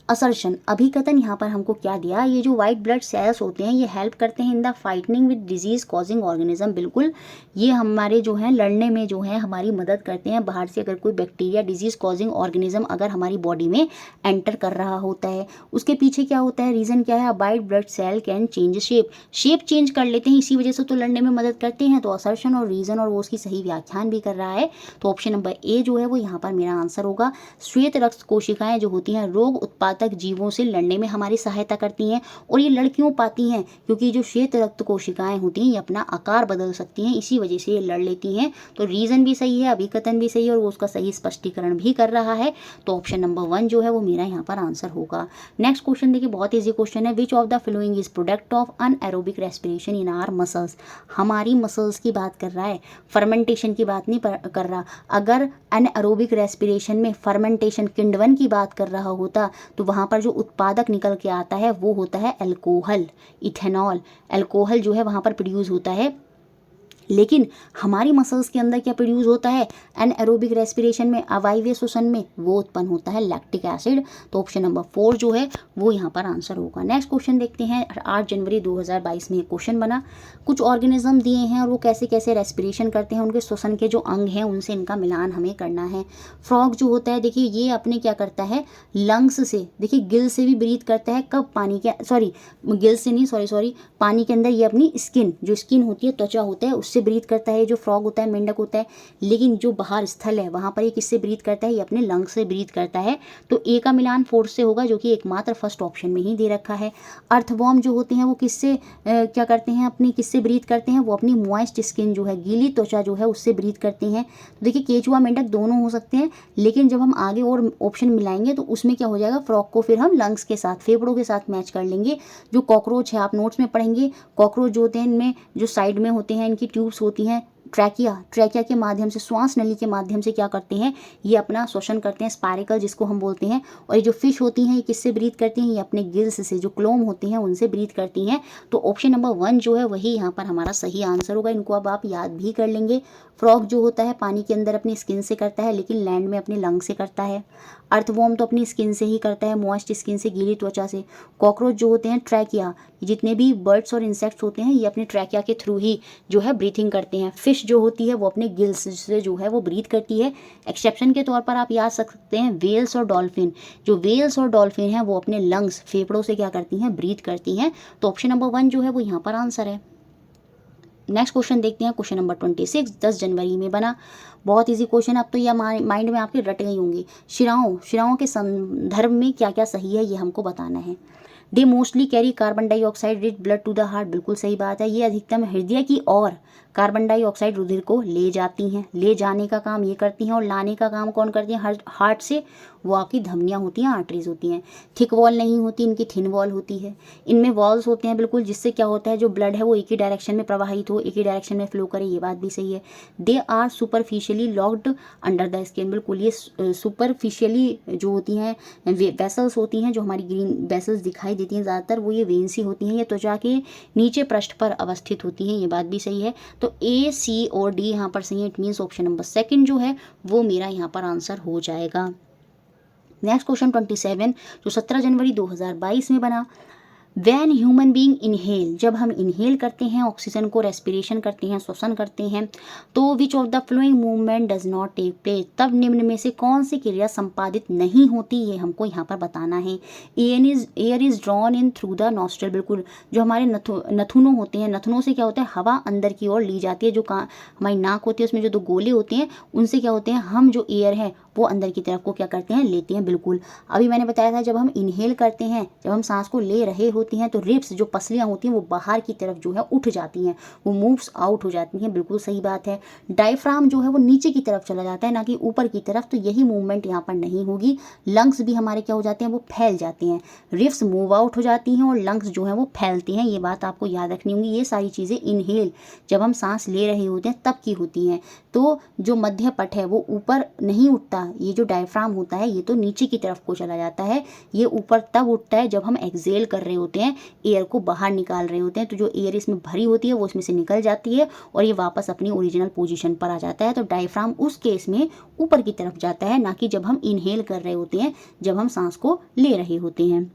असर्शन, अभिकथन यहाँ पर हमको क्या दिया, ये जो वाइट ब्लड सेल्स होते हैं ये हेल्प करते हैं in the fighting with disease causing organism. बिल्कुल, ये हमारे जो हैं लड़ने में जो है हमारी मदद करते हैं। बाहर से अगर कोई बैक्टीरिया डिजीज कॉजिंग ऑर्गेनिज्म अगर हमारी बॉडी में एंटर कर रहा होता है, उसके पीछे क्या होता है, रीज़न क्या है, white blood cell can change shape change कर लेते हैं, इसी वजह से तो लड़ने में मदद करते हैं। तो असर्शन और रीज़न और वो उसकी सही व्याख्यान भी कर रहा है। तो ऑप्शन नंबर ए जो है वो यहाँ पर मेरा आंसर होगा। श्वेत रक्त कोशिकाएं जो होती हैं रोग उत्पादक जीवों से लड़ने में हमारी सहायता करती हैं। और ये लड़ क्यों पाती हैं, क्योंकि जो श्वेत रक्त कोशिकाएं होती हैं ये अपना आकार बदल सकती हैं, इसी वजह से ये लड़ लेती हैं। तो रीज़न भी सही है, अभिकथन भी सही है और वो उसका सही स्पष्टीकरण भी कर रहा है। तो ऑप्शन नंबर 1 जो है वो मेरा यहाँ पर आंसर होगा। नेक्स्ट क्वेश्चन देखिए, बहुत ईजी क्वेश्चन है। Which of the following is product of anaerobic respiration in our muscles. हमारी मसल्स की बात कर रहा है, फर्मेंटेशन की बात नहीं कर रहा। अगर अनएरोबिक रेस्पिरेशन में फर्मेंटेशन किण्वन की बात कर रहा होता तो वहाँ पर जो उत्पादक निकल के आता है वो होता है एल्कोहल, इथेनॉल। एल्कोहल जो है वहाँ पर प्रोड्यूस होता है। लेकिन हमारी मसल्स के अंदर क्या प्रोड्यूस होता है, एनएरोबिक रेस्पिरेशन में, अवायवीय श्वसन में वो उत्पन्न होता है लैक्टिक एसिड। तो ऑप्शन नंबर 4 जो है वो यहाँ पर आंसर होगा। नेक्स्ट क्वेश्चन देखते हैं, 8 जनवरी 2022 में क्वेश्चन बना। कुछ ऑर्गेनिज्म दिए हैं और वो कैसे कैसे रेस्पिरेशन करते हैं, उनके श्वसन के जो अंग हैं उनसे इनका मिलान हमें करना है। फ्रॉग जो होता है देखिए ये अपने क्या करता है, लंग्स से, देखिए गिल से भी ब्रीथ करता है। कब, पानी के, गिल से नहीं, सॉरी पानी के अंदर ये अपनी स्किन, जो स्किन होती है, त्वचा होता है, उससे ब्रीथ करता है। जो फ्रॉग होता है, मेंढक होता है। लेकिन जो बाहर स्थल है वहाँ पर ये किससे ब्रीथ करता है, ये अपने लंग से ब्रीथ करता है। तो ए का मिलान फोर्स से होगा, जो कि एकमात्र फर्स्ट ऑप्शन में ही दे रखा है। अर्थवॉर्म जो होते हैं वो किससे क्या करते हैं, अपनी किससे ब्रीथ करते हैं, वो अपनी मॉइस्ट स्किन जो है, गीली त्वचा जो है उससे ब्रीथ करते हैं। तो देखिए केचुआ मेंढक दोनों हो सकते हैं, लेकिन जब हम आगे और ऑप्शन मिलाएंगे तो उसमें क्या हो जाएगा, फ्रॉग को फिर हम लंग्स के साथ, फेफड़ों के साथ मैच कर लेंगे। जो कॉकरोच है, आप नोट्स में पढ़ेंगे, कॉकरोच जो होते हैं इनमें जो साइड में होते हैं इनकी ट्यूब्स होती हैं, ट्रैकिया के माध्यम से, श्वास नली के माध्यम से क्या करते हैं, ये अपना श्वसन करते हैं, स्पाइरकल जिसको हम बोलते हैं। और ये जो फिश होती हैं ये किससे ब्रीथ करती हैं, ये अपने गिल्स से, जो क्लोम होते हैं उनसे ब्रीथ करती हैं। तो ऑप्शन नंबर 1 जो है वही यहाँ पर हमारा सही आंसर होगा। इनको अब आप याद भी कर लेंगे। फ्रॉग जो होता है पानी के अंदर अपनी स्किन से करता है, लेकिन लैंड में अपने लंग से करता है। अर्थवॉर्म तो अपनी स्किन से ही करता है, मॉइस्ट स्किन से, गीली त्वचा से। कॉकरोच जो होते हैं, ट्रैकिया, जितने भी बर्ड्स और इंसेक्ट्स होते हैं ये अपने ट्रैकिया के थ्रू ही जो है ब्रीथिंग करते हैं। फिश जो होती है वो अपने गिल्स से जो है वो ब्रीथ करती है। एक्सेप्शन के तौर पर आप याद सकते हैं वेल्स और डॉल्फिन। जो वेल्स और डॉल्फिन हैं वो अपने लंग्स, फेफड़ों से क्या करती हैं, ब्रीथ करती हैं। तो ऑप्शन नंबर 1 जो है वो यहाँ पर आंसर है। नेक्स्ट क्वेश्चन देखते हैं, क्वेश्चन नंबर 26, 10 जनवरी में बना। बहुत इजी क्वेश्चन, अब तो यह माइंड में आपके रट गई होंगी। शिराओं के संदर्भ में क्या क्या सही है ये हमको बताना है। They mostly carry carbon dioxide rich blood to the heart, बिल्कुल सही बात है, ये अधिकतम हृदय की ओर कार्बन डाइऑक्साइड रुधिर को ले जाती हैं, ले जाने का काम ये करती हैं, और लाने का काम कौन करती हैं हार्ट से, वो आपकी धमनियाँ होती हैं, आर्टरीज होती हैं। थिक वॉल नहीं होती, इनकी थिन वॉल होती है। इनमें वॉल्स होते हैं बिल्कुल, जिससे क्या होता है जो ब्लड है वो एक ही डायरेक्शन में प्रवाहित हो, एक ही डायरेक्शन में फ्लो करे, ये बात भी सही है। They are superficially locked under the skin, बिल्कुल ये सुपरफिशियली जो होती हैं वेसल्स होती हैं, जो हमारी ग्रीन वेसल्स दिखाई देती हैं ज़्यादातर, वो ये वेन्स ही होती हैं, ये त्वचा के नीचे पृष्ठ पर अवस्थित होती हैं, ये बात भी सही है। तो ए, सी और डी यहाँ पर सही है। It means option number second जो है वो मेरा यहाँ पर आंसर हो जाएगा। नेक्स्ट क्वेश्चन 27 जो 17 जनवरी 2022 में बना। वैन ह्यूमन बींग इनहेल, जब हम इनहेल करते हैं ऑक्सीजन को, रेस्पिरेशन करते हैं, श्वसन करते हैं, तो which of the following movement does not take place, तब निम्न में से कौन सी क्रिया संपादित नहीं होती, ये हमको यहाँ पर बताना है। Air is drawn in through the nostril, बिल्कुल जो हमारे नथुनों होते हैं, नथुनों से क्या होता है हवा अंदर की ओर ली जाती है, जो हमारी नाक होती है उसमें जो दो गोले होते हैं उनसे क्या होते हैं हम जो एयर है वो अंदर की तरफ को क्या करते हैं लेते हैं, बिल्कुल। अभी मैंने बताया था जब हम इनहेल करते हैं, जब हम सांस को ले रहे होती हैं तो रिब्स जो पसलियाँ होती हैं वो बाहर की तरफ जो है उठ जाती हैं, वो मूव्स आउट हो जाती हैं, बिल्कुल सही बात है। डायफ्राम जो है वो नीचे की तरफ चला जाता है, ना कि ऊपर की तरफ, तो यही मूवमेंट यहाँ पर नहीं होगी। लंग्स भी हमारे क्या हो जाते हैं वो फैल जाते हैं, रिब्स मूव आउट हो जाती हैं और लंग्स जो है वो फैलते हैं, ये बात आपको याद रखनी होगी। ये सारी चीज़ें इनहेल जब हम सांस ले रहे होते हैं तब की होती हैं। तो जो मध्य पट है वो ऊपर नहीं उठता, ये जो डायफ्राम होता है ये तो नीचे की तरफ को चला जाता है, ये ऊपर तब उठता है जब हम एक्सेल कर रहे होते हैं, एयर को बाहर निकाल रहे होते हैं, तो जो एयर इसमें भरी होती है वो इसमें से निकल जाती है और ये वापस अपनी ओरिजिनल पोजीशन पर आ जाता है। तो डायफ्राम उस केस में ऊपर की तरफ जाता है, ना कि जब हम इनहेल कर रहे होते हैं, जब हम सांस को ले रहे होते हैं।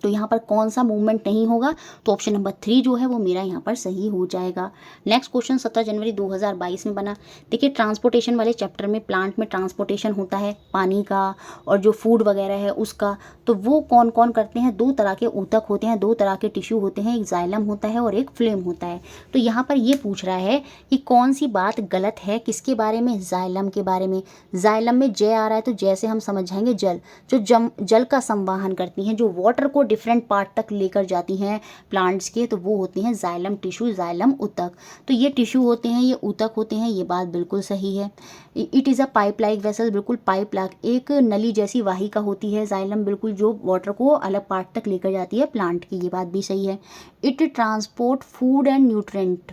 तो यहाँ पर कौन सा मूवमेंट नहीं होगा, तो ऑप्शन नंबर 3 जो है वो मेरा यहाँ पर सही हो जाएगा। नेक्स्ट क्वेश्चन 17 जनवरी 2022 में बना। देखिए ट्रांसपोर्टेशन वाले चैप्टर में प्लांट में ट्रांसपोर्टेशन होता है पानी का और जो फूड वगैरह है उसका, तो वो कौन कौन करते हैं, दो तरह के ऊतक होते हैं, दो तरह के टिश्यू होते हैं, एक जाइलम होता है और एक फ्लेम होता है। तो यहाँ पर ये पूछ रहा है कि कौन सी बात गलत है, किसके बारे में, जाइलम के बारे में। जाइलम में जय आ रहा है तो जैसे हम समझ जाएंगे जल, जो जल का संवाहन करती हैं, जो वाटर को डिफरेंट पार्ट तक लेकर जाती हैं प्लांट्स के, तो वो होती हैं जाइलम टिश्यू, जाइलम ऊतक। तो ये टिश्यू होते हैं, ये ऊतक होते हैं, ये बात बिल्कुल सही है। It is a pipe like vessel, बिल्कुल पाइप लाइक एक नली जैसी वाहिका होती है जाइलम, बिल्कुल जो वाटर को अलग पार्ट तक लेकर जाती है प्लांट की, ये बात भी सही है। It transport food and nutrient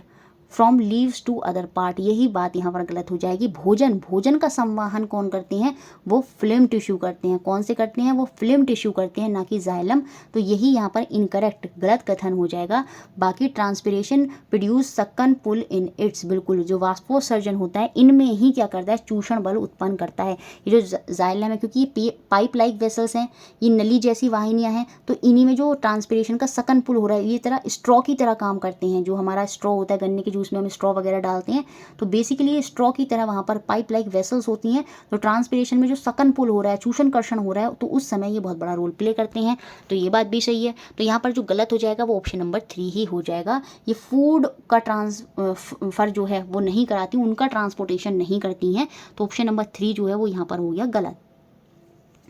from leaves to other part, यही बात यहाँ पर गलत हो जाएगी। भोजन का संवाहन कौन करते हैं, वो फ्लेम टिश्यू करते हैं। कौन से करते हैं, वो फ्लेम टिश्यू करते हैं, ना कि जाइलम। तो यही यहाँ पर इनकरेक्ट गलत कथन हो जाएगा। बाकी transpiration produce suction pull in its, बिल्कुल जो वाष्पोत्सर्जन होता है इनमें ही क्या करता है चूषण बल उत्पन्न करता है। ये जो जाइलम है, क्योंकि ये पाइप लाइक वेसल्स हैं, ये नली जैसी वाहिनियाँ हैं, तो इन्हीं में जो ट्रांसपिरेशन का सकन पुल हो रहा है, ये तरह स्ट्रॉ की तरह काम करते हैं। जो हमारा स्ट्रॉ होता है गन्ने के जूस में हम स्ट्रॉ वगैरह डालते हैं, तो बेसिकली स्ट्रॉ की तरह वहाँ पर पाइप लाइक वेसल्स होती हैं। तो ट्रांसपिरेशन में जो सकन पुल हो रहा है, चूषण कर्षण हो रहा है, तो उस समय ये बहुत बड़ा रोल प्ले करते हैं। तो ये बात भी सही है। तो यहाँ पर जो गलत हो जाएगा वो ऑप्शन नंबर 3 ही हो जाएगा। ये फूड का ट्रांसफर जो है वो नहीं कराती, उनका ट्रांसपोर्टेशन नहीं करती हैं, तो ऑप्शन नंबर 3 जो है वो यहाँ पर हो गया गलत।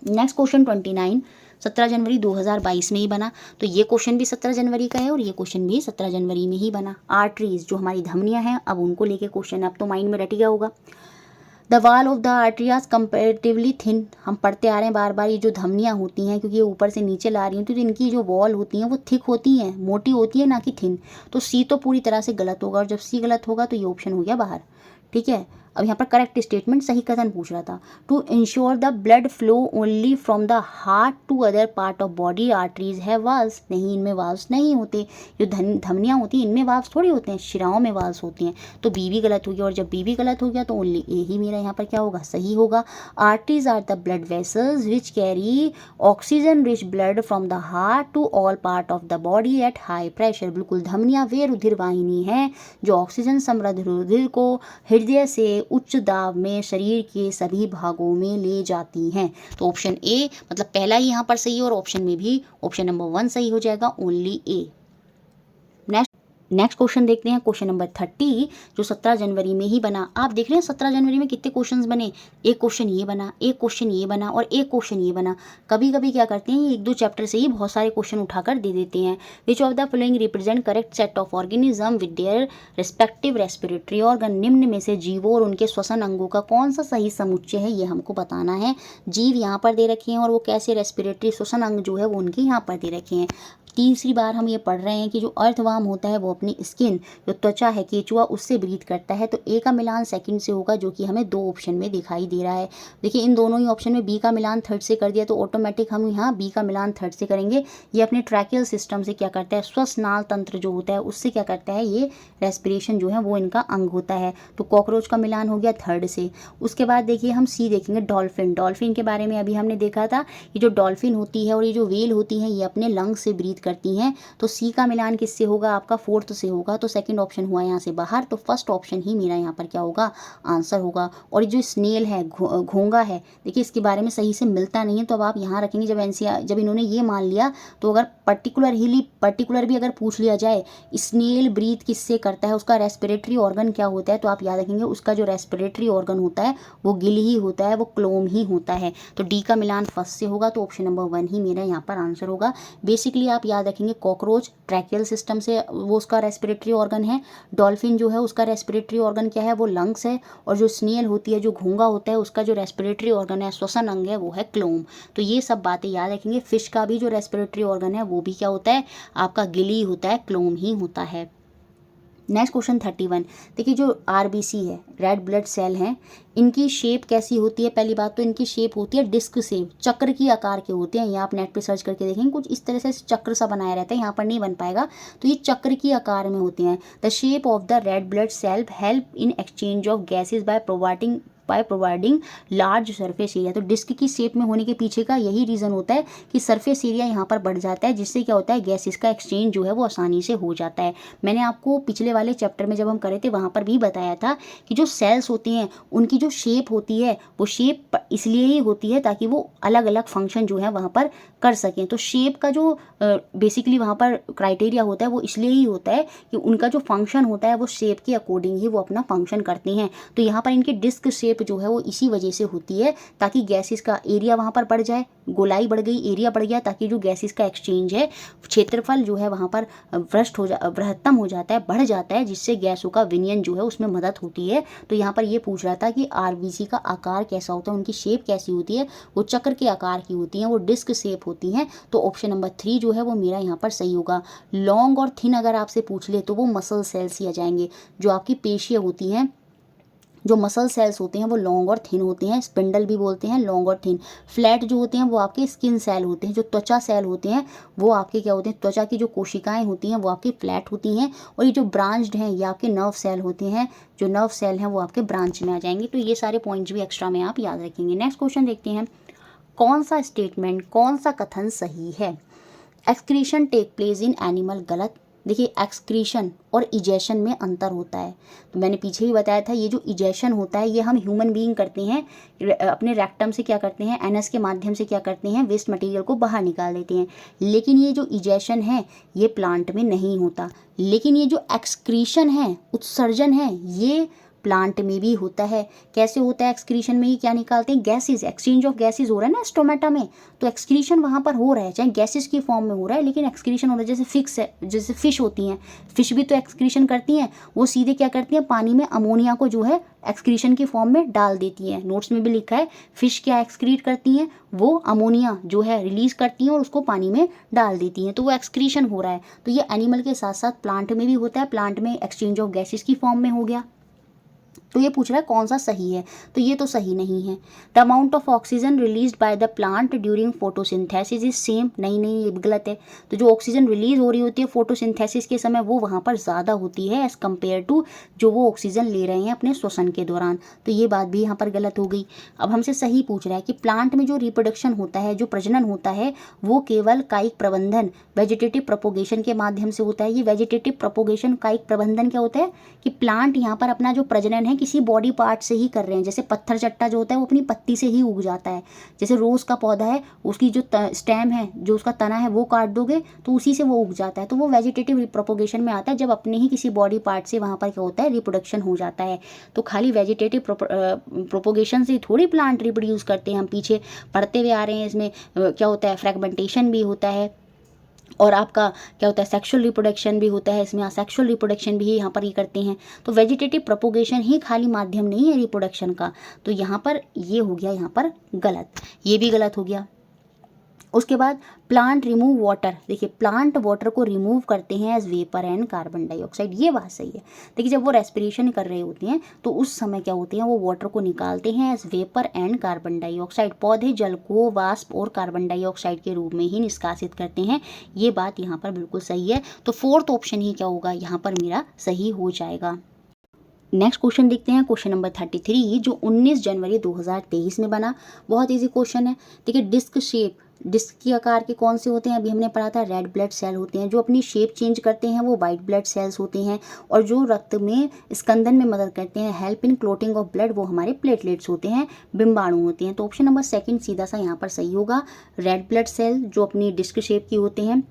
नेक्स्ट क्वेश्चन 29 17 जनवरी 2022 में ही बना। तो ये क्वेश्चन भी 17 जनवरी का है और ये क्वेश्चन भी 17 जनवरी में ही बना। आर्टरीज जो हमारी धमनियां हैं, अब उनको लेके क्वेश्चन अब तो माइंड में रट गया होगा। The wall of the arteries comparatively thin, हम पढ़ते आ रहे हैं बार बार, ये जो धमनियाँ होती हैं क्योंकि ये ऊपर से नीचे ला रही हैं, तो इनकी जो वॉल होती हैं वो थिक होती हैं, मोटी होती है, ना कि थिन। तो सी तो पूरी तरह से गलत होगा, और जब सी गलत होगा तो ये ऑप्शन हो गया बाहर। ठीक है, अब यहाँ पर करेक्ट स्टेटमेंट सही कथन पूछ रहा था। To ensure the blood flow only from the heart to other part of body arteries have valves, नहीं इनमें वाल्व्स नहीं होते। जो धमनियाँ होती हैं इनमें वाल्व्स थोड़ी होते हैं, शिराओं में वाल्व्स होती हैं। तो बी भी गलत हो गया, और जब बी भी गलत हो गया तो ओनली ए ही मेरा यहाँ पर क्या होगा, सही होगा। Arteries are the blood vessels which carry oxygen rich blood from the heart to all part of the body at high pressure, बिल्कुल धमनियाँ वे रुधिर वाहिनी हैं जो ऑक्सीजन समृद्ध रुधिर को हृदय से उच्च दाब में शरीर के सभी भागों में ले जाती हैं। तो ऑप्शन ए मतलब पहला ही यहाँ पर सही है, और ऑप्शन में भी ऑप्शन नंबर 1 सही हो जाएगा, ओनली ए। नेक्स्ट क्वेश्चन देखते हैं, क्वेश्चन नंबर 30 जो 17 जनवरी में ही बना। आप देख रहे हैं 17 जनवरी में कितने क्वेश्चंस बने, एक क्वेश्चन ये बना, एक क्वेश्चन ये बना और एक क्वेश्चन ये बना। कभी कभी क्या करते हैं, एक दो चैप्टर से ही बहुत सारे क्वेश्चन उठाकर दे देते हैं। विच of the following represent correct set of organism with their respective respiratory organ. निम्न में से जीवों और उनके श्वसन अंगों का कौन सा सही समुच्चय है, ये हमको बताना है। जीव यहाँ पर दे रखे हैं और वो कैसे रेस्पिरेटरी श्वसन अंग जो है वो उनके यहाँ पर दे रखे हैं। तीसरी बार हम ये पढ़ रहे हैं कि जो अर्थवार्म होता है वो अपनी स्किन, जो त्वचा है केचुआ, उससे ब्रीथ करता है। तो ए का मिलान सेकंड से होगा, जो कि हमें दो ऑप्शन में दिखाई दे रहा है। देखिए इन दोनों ही ऑप्शन में बी का मिलान थर्ड से कर दिया, तो ऑटोमेटिक हम यहाँ बी का मिलान थर्ड से करेंगे। ये अपने ट्रैकियल सिस्टम से क्या करता है, श्वसनाल तंत्र जो होता है उससे क्या करता है, ये रेस्पिरेशन जो है वो इनका अंग होता है। तो कॉकरोच का मिलान हो गया थर्ड से। उसके बाद देखिए हम सी देखेंगे, डॉल्फिन। डॉल्फिन के बारे में अभी हमने देखा था, ये जो डॉल्फिन होती है और ये जो व्हेल होती है ये अपने लंग से ब्रीथ करती हैं। तो सी का मिलान किससे होगा, आपका फोर्थ से होगा। तो सेकंड ऑप्शन हुआ यहाँ से बाहर, तो फर्स्ट ऑप्शन ही मेरा यहाँ पर क्या होगा, आंसर होगा। और जो स्नेल है, घोंगा है, देखिए इसके बारे में सही से मिलता नहीं है, तो अब आप यहाँ रखेंगे। जब इन्होंने ये मान लिया, तो अगर पर्टिकुलर भी अगर पूछ लिया जाए स्नेल ब्रीथ किससे करता है, उसका रेस्पिरेटरी ऑर्गन क्या होता है, तो आप याद रखेंगे उसका जो रेस्पिरेटरी ऑर्गन होता है वो गिल ही होता है, वो क्लोम ही होता है। तो डी का मिलान फर्स्ट से होगा, तो ऑप्शन नंबर 1 ही मेरा यहाँ पर आंसर होगा। बेसिकली आप याद रखेंगे कॉकरोच ट्रैकियल सिस्टम से वो उसका रेस्पिरेटरी ऑर्गन है। डॉल्फिन जो है उसका रेस्पिरेटरी ऑर्गन क्या है, वो लंग्स है। और जो स्नेल होती है, जो घोंगा होता है, उसका जो रेस्पिरेटरी ऑर्गन है, श्वसन अंग है, वो है क्लोम। तो ये सब बातें याद रखेंगे। फिश का भी जो रेस्पिरेटरी ऑर्गन है वो भी क्या होता है, आपका गिली होता है, क्लोम ही होता है। नेक्स्ट क्वेश्चन 31, देखिए जो आरबीसी है, रेड ब्लड सेल हैं, इनकी शेप कैसी होती है। पहली बात तो इनकी शेप होती है डिस्क शेप, चक्र की आकार के होते हैं। ये आप नेट पे सर्च करके देखेंगे, कुछ इस तरह से चक्र सा बनाया रहता है, यहाँ पर नहीं बन पाएगा। तो ये चक्र की आकार में होते हैं। The shape of the red blood cell help in exchange of gases by providing large surface area. तो डिस्क की शेप में होने के पीछे का यही रीज़न होता है कि सरफेस एरिया यहाँ पर बढ़ जाता है, जिससे क्या होता है, गैसेस का एक्सचेंज जो है वो आसानी से हो जाता है। मैंने आपको पिछले वाले चैप्टर में जब हम करे थे वहाँ पर भी बताया था कि जो सेल्स होती हैं उनकी जो शेप होती है वो शेप इसलिए ही होती है ताकि वो अलग अलग फंक्शन जो है वहाँ पर कर सकें। तो शेप का जो बेसिकली वहाँ पर क्राइटेरिया होता है वो इसलिए ही होता है कि उनका जो फंक्शन होता है वो शेप के अकॉर्डिंग ही वो अपना फंक्शन करते हैं। तो यहाँ पर इनकी डिस्क शेप जो है वो इसी वजह से होती है ताकि गैसेस का एरिया वहाँ पर बढ़ जाए, गोलाई बढ़ गई, एरिया बढ़ गया, ताकि जो गैसेस का एक्सचेंज है, क्षेत्रफल जो है वहाँ पर बृहत्तम हो जाता है, बढ़ जाता है, जिससे गैसों का विनियन जो है उसमें मदद होती है। तो यहाँ पर ये पूछ रहा था कि आरबीसी का आकार कैसा होता है, उनकी शेप कैसी होती है। वो चक्र के आकार की होती हैं, वो डिस्क शेप होती हैं। तो ऑप्शन नंबर 3 जो है वो मेरा यहाँ पर सही होगा। लॉन्ग और थिन अगर आपसे पूछ ले तो वो मसल सेल्स ही आ जाएंगे। जो आपकी पेशियाँ होती हैं, जो मसल सेल्स होते हैं वो लॉन्ग और थिन होते हैं, स्पिंडल भी बोलते हैं लॉन्ग और थिन। फ्लैट जो होते हैं वो आपके स्किन सेल होते हैं। जो त्वचा सेल होते हैं वो आपके क्या होते हैं, त्वचा की जो कोशिकाएं होती हैं वो आपकी फ्लैट होती हैं। और ये जो ब्रांच्ड हैं ये आपके नर्व सेल होते हैं। जो नर्व सेल हैं वो आपके ब्रांच में आ जाएंगे। तो ये सारे पॉइंट्स भी एक्स्ट्रा में आप याद रखेंगे। नेक्स्ट क्वेश्चन देखते हैं, कौन सा स्टेटमेंट, कौन सा कथन सही है। Excretion take place in animal, गलत। देखिए एक्सक्रीशन और इजेशन में अंतर होता है। तो मैंने पीछे ही बताया था, ये जो इजेशन होता है ये हम ह्यूमन बीइंग करते हैं, अपने रेक्टम से क्या करते हैं, एनस के माध्यम से क्या करते हैं, वेस्ट मटेरियल को बाहर निकाल देते हैं। लेकिन ये जो इजेशन है ये प्लांट में नहीं होता। लेकिन ये जो एक्सक्रीशन है, उत्सर्जन है, ये प्लांट में भी होता है। कैसे होता है एक्सक्रीशन में, ये क्या निकालते हैं, गैसेस, एक्सचेंज ऑफ गैसेस हो रहा है ना स्टोमेटा में। तो एक्सक्रीशन वहाँ पर हो रहा है, चाहे गैसेस की फॉर्म में हो रहा है, लेकिन एक्सक्रीशन हो रहा है। जैसे फिक्स है, जैसे फिश होती हैं, फिश भी तो एक्सक्रीशन करती हैं। वो सीधे क्या करती हैं, पानी में अमोनिया को जो है एक्सक्रीशन की फॉर्म में डाल देती हैं। नोट्स में भी लिखा है फिश क्या एक्सक्रीट करती हैं, वो अमोनिया जो है रिलीज करती हैं और उसको पानी में डाल देती हैं। तो वो एक्सक्रीशन हो रहा है। तो ये एनिमल के साथ साथ प्लांट में भी होता है। प्लांट में एक्सचेंज ऑफ गैसेस की फॉर्म में हो गया। तो ये पूछ रहा है कौन सा सही है, तो ये तो सही नहीं है। The amount of oxygen release by the plant during photosynthesis is same, नहीं ये गलत है। तो जो ऑक्सीजन रिलीज हो रही होती है फोटोसिंथेसिस के समय वो वहाँ पर ज़्यादा होती है एज कम्पेयर टू जो वो ऑक्सीजन ले रहे हैं अपने श्वसन के दौरान। तो ये बात भी यहाँ पर गलत हो गई। अब हमसे सही पूछ रहा है कि प्लांट में जो रिप्रोडक्शन होता है, जो प्रजनन होता है, वो केवल कायिक प्रबंधन, वेजिटेटिव प्रोपोगेशन के माध्यम से होता है। ये वेजिटेटिव प्रोपोगेशन, कायिक प्रबंधन क्या होता है कि प्लांट यहाँ पर अपना जो प्रजनन है किसी बॉडी पार्ट से ही कर रहे हैं। जैसे पत्थर चट्टा जो होता है वो अपनी पत्ती से ही उग जाता है। जैसे रोज़ का पौधा है, उसकी जो स्टेम है, जो उसका तना है, वो काट दोगे तो उसी से वो उग जाता है। तो वो वेजिटेटिव प्रोपोगेशन में आता है, जब अपने ही किसी बॉडी पार्ट से वहाँ पर क्या होता है, रिप्रोडक्शन हो जाता है। तो खाली वेजिटेटिव प्रोपोगेशन से थोड़ी प्लांट रिप्रोड्यूस करते हैं। हम पीछे पढ़ते हुए आ रहे हैं, इसमें क्या होता है, फ्रेगमेंटेशन भी होता है, और आपका क्या होता है, सेक्सुअल रिप्रोडक्शन भी होता है। इसमें सेक्सुअल रिप्रोडक्शन भी यहाँ पर ये करते हैं। तो वेजिटेटिव प्रोपोगेशन ही खाली माध्यम नहीं है रिप्रोडक्शन का। तो यहाँ पर ये हो गया यहाँ पर गलत, ये भी गलत हो गया। उसके बाद प्लांट रिमूव वाटर, देखिए प्लांट वाटर को रिमूव करते हैं as vapour and carbon dioxide, ये बात सही है। देखिए जब वो रेस्पिरेशन कर रहे होते हैं तो उस समय क्या होते हैं, वो वाटर को निकालते हैं as vapour and carbon dioxide. पौधे जल को वाष्प और कार्बन डाइऑक्साइड के रूप में ही निष्कासित करते हैं, ये बात यहाँ पर बिल्कुल सही है। तो फोर्थ ऑप्शन ही क्या होगा, यहाँ पर मेरा सही हो जाएगा। नेक्स्ट क्वेश्चन देखते हैं, क्वेश्चन नंबर 33 जो 19 जनवरी 2023 में बना। बहुत इजी क्वेश्चन है। देखिए डिस्क शेप, डिस्क की आकार के कौन से होते हैं, अभी हमने पढ़ा था रेड ब्लड सेल होते हैं। जो अपनी शेप चेंज करते हैं वो वाइट ब्लड सेल्स होते हैं, और जो रक्त में स्कंदन में मदद करते हैं, help in clotting of blood, वो हमारे प्लेटलेट्स होते हैं, बिंबाणु होते हैं। तो ऑप्शन नंबर सेकंड सीधा सा यहाँ पर सही होगा। रेड ब्लड सेल जो अपनी डिस्क शेप की होते हैं,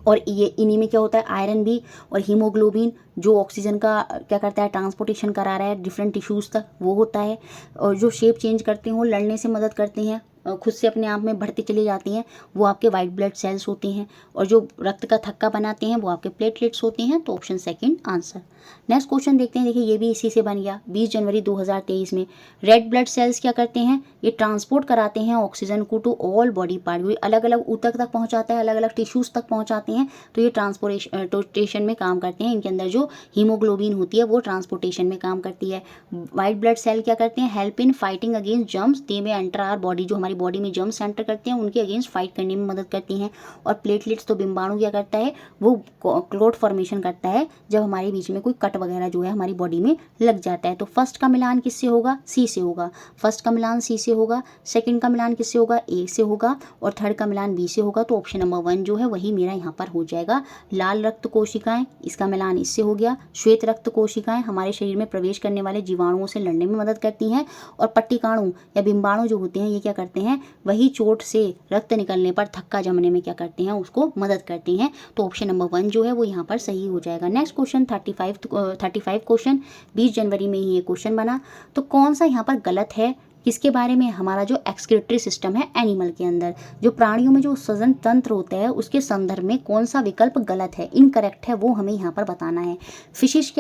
और ये इन्हीं में क्या होता है, आयरन भी, और हीमोग्लोबिन जो ऑक्सीजन का क्या करता है, ट्रांसपोर्टेशन करा रहा है डिफरेंट टिश्यूज़ तक, वो होता है। और जो शेप चेंज करते हैं वो लड़ने से मदद करते हैं, खुद से अपने आप में बढ़ती चली जाती हैं, वो आपके वाइट ब्लड सेल्स होते हैं। और जो रक्त का थक्का बनाते हैं वो आपके प्लेटलेट्स होते हैं। तो option second answer. Next question देखते हैं। देखिए ये भी इसी से बन गया। 20 जनवरी 2023 में रेड ब्लड सेल्स क्या करते हैं, ये ट्रांसपोर्ट कराते हैं ऑक्सीजन को टू ऑल बॉडी पार्ट, अलग अलग ऊतक तक पहुंचाता है, अलग अलग टिश्यूज़ तक पहुंचाते हैं। तो ये ट्रांसपोर्टेशन में काम करते हैं। इनके अंदर जो हीमोग्लोबिन होती है वो ट्रांसपोर्टेशन में काम करती है। वाइट ब्लड सेल क्या करते हैं, help in fighting against germs, they में एंटर आवर बॉडी, जो हमारी बॉडी में जर्म्स एंटर करते हैं उनके अगेंस्ट फाइट करने में मदद करती हैं। और प्लेटलेट्स तो बिंबाणु क्या करता है, वो क्लोट फॉर्मेशन करता है जब हमारे बीच में कोई कट वगैरह जो है हमारी बॉडी में लग जाता है। तो फर्स्ट का मिलान किससे होगा, सी से होगा। फर्स्ट का मिलान सी से होगा, सेकंड का मिलान किससे होगा, ए से होगा, और थर्ड का मिलान बी से होगा। तो ऑप्शन नंबर 1 जो है वही मेरा यहाँ पर हो जाएगा। लाल रक्त कोशिकाएं, इसका मिलान इससे हो गया। श्वेत रक्त कोशिकाएं हमारे शरीर में प्रवेश करने वाले जीवाणुओं से लड़ने में मदद करती हैं। और पट्टिकाणु या बिंबाणु जो होते हैं ये क्या करते हैं, वही चोट से रक्त निकलने पर थक्का जमने में क्या करते हैं, उसको मदद करते हैं। तो ऑप्शन नंबर 1 जो है वो यहाँ पर सही हो जाएगा। नेक्स्ट क्वेश्चन 35 क्वेश्चन 20 जनवरी में ही ये क्वेश्चन बना। तो कौन सा यहाँ पर गलत है, किसके बारे में, हमारा जो एक्सक्रीटरी सिस्टम है एनिमल के अंदर, जो प्राणियों में जो सजन तंत्र होता है उसके संदर्भ में कौन सा विकल्प गलत है, इनकरेक्ट है, वो हमें यहाँ पर बताना है। फिशेस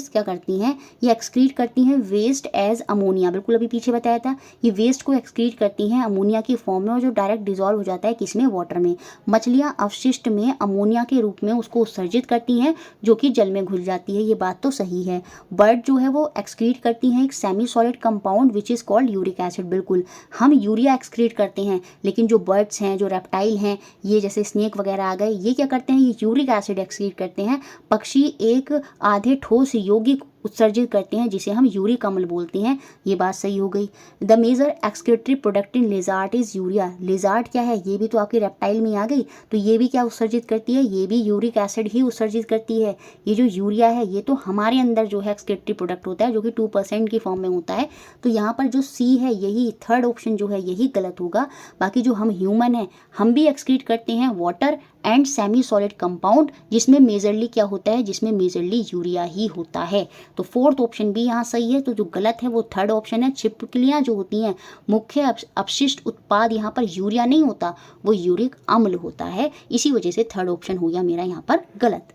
क्या करती हैं, ये एक्सक्रीट करती हैं वेस्ट एज अमोनिया, बिल्कुल अभी पीछे बताया था। ये वेस्ट को एक्सक्रीट करती हैं अमोनिया की फॉर्म में, और जो डायरेक्ट डिजॉल्व हो जाता है किसमें, वाटर में। मछलियाँ अवशिष्ट में अमोनिया के रूप में उसको उत्सर्जित करती हैं जो कि जल में घुल जाती है, ये बात तो सही है। बर्ड जो है वो एक्सक्रीट करती हैं एक semi solid compound which is called uric acid, बिल्कुल हम यूरिया एक्सक्रीट करते हैं, लेकिन जो बर्ड्स हैं, जो रेप्टाइल हैं, ये जैसे स्नेक वगैरह आ गए, ये क्या करते हैं, ये यूरिक एसिड एक्सक्रीट करते हैं। पक्षी एक आधे ठोस यौगिक उत्सर्जित करते हैं जिसे हम यूरिक अम्ल बोलते हैं, ये बात सही हो गई। The major excretory product in lizard is urea, lizard क्या है, ये भी तो आपकी रेप्टाइल में आ गई, तो ये भी क्या उत्सर्जित करती है, ये भी यूरिक एसिड ही उत्सर्जित करती है। ये जो यूरिया है ये तो हमारे अंदर जो है एक्सक्रीटरी प्रोडक्ट होता है जो कि 2% की फॉर्म में होता है। तो यहाँ पर जो सी है यही थर्ड ऑप्शन जो है यही गलत होगा। बाकी जो हम ह्यूमन हैं हम भी एक्सक्रीट करते हैं water and semi solid compound, जिसमें मेजरली क्या होता है, जिसमें मेजरली यूरिया ही होता है। तो फोर्थ ऑप्शन भी यहाँ सही है। तो जो गलत है वो थर्ड ऑप्शन है। छिपकलियाँ जो होती हैं, मुख्य अपशिष्ट उत्पाद यहाँ पर यूरिया नहीं होता, वो यूरिक अम्ल होता है, इसी वजह से थर्ड ऑप्शन हो गया मेरा यहाँ पर गलत।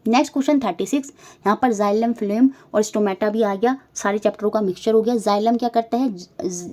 नेक्स्ट क्वेश्चन 36, यहाँ पर जाइलम, फ्लोएम और स्टोमेटा भी आ गया, सारे चैप्टरों का मिक्सचर हो गया। जाइलम क्या करता है,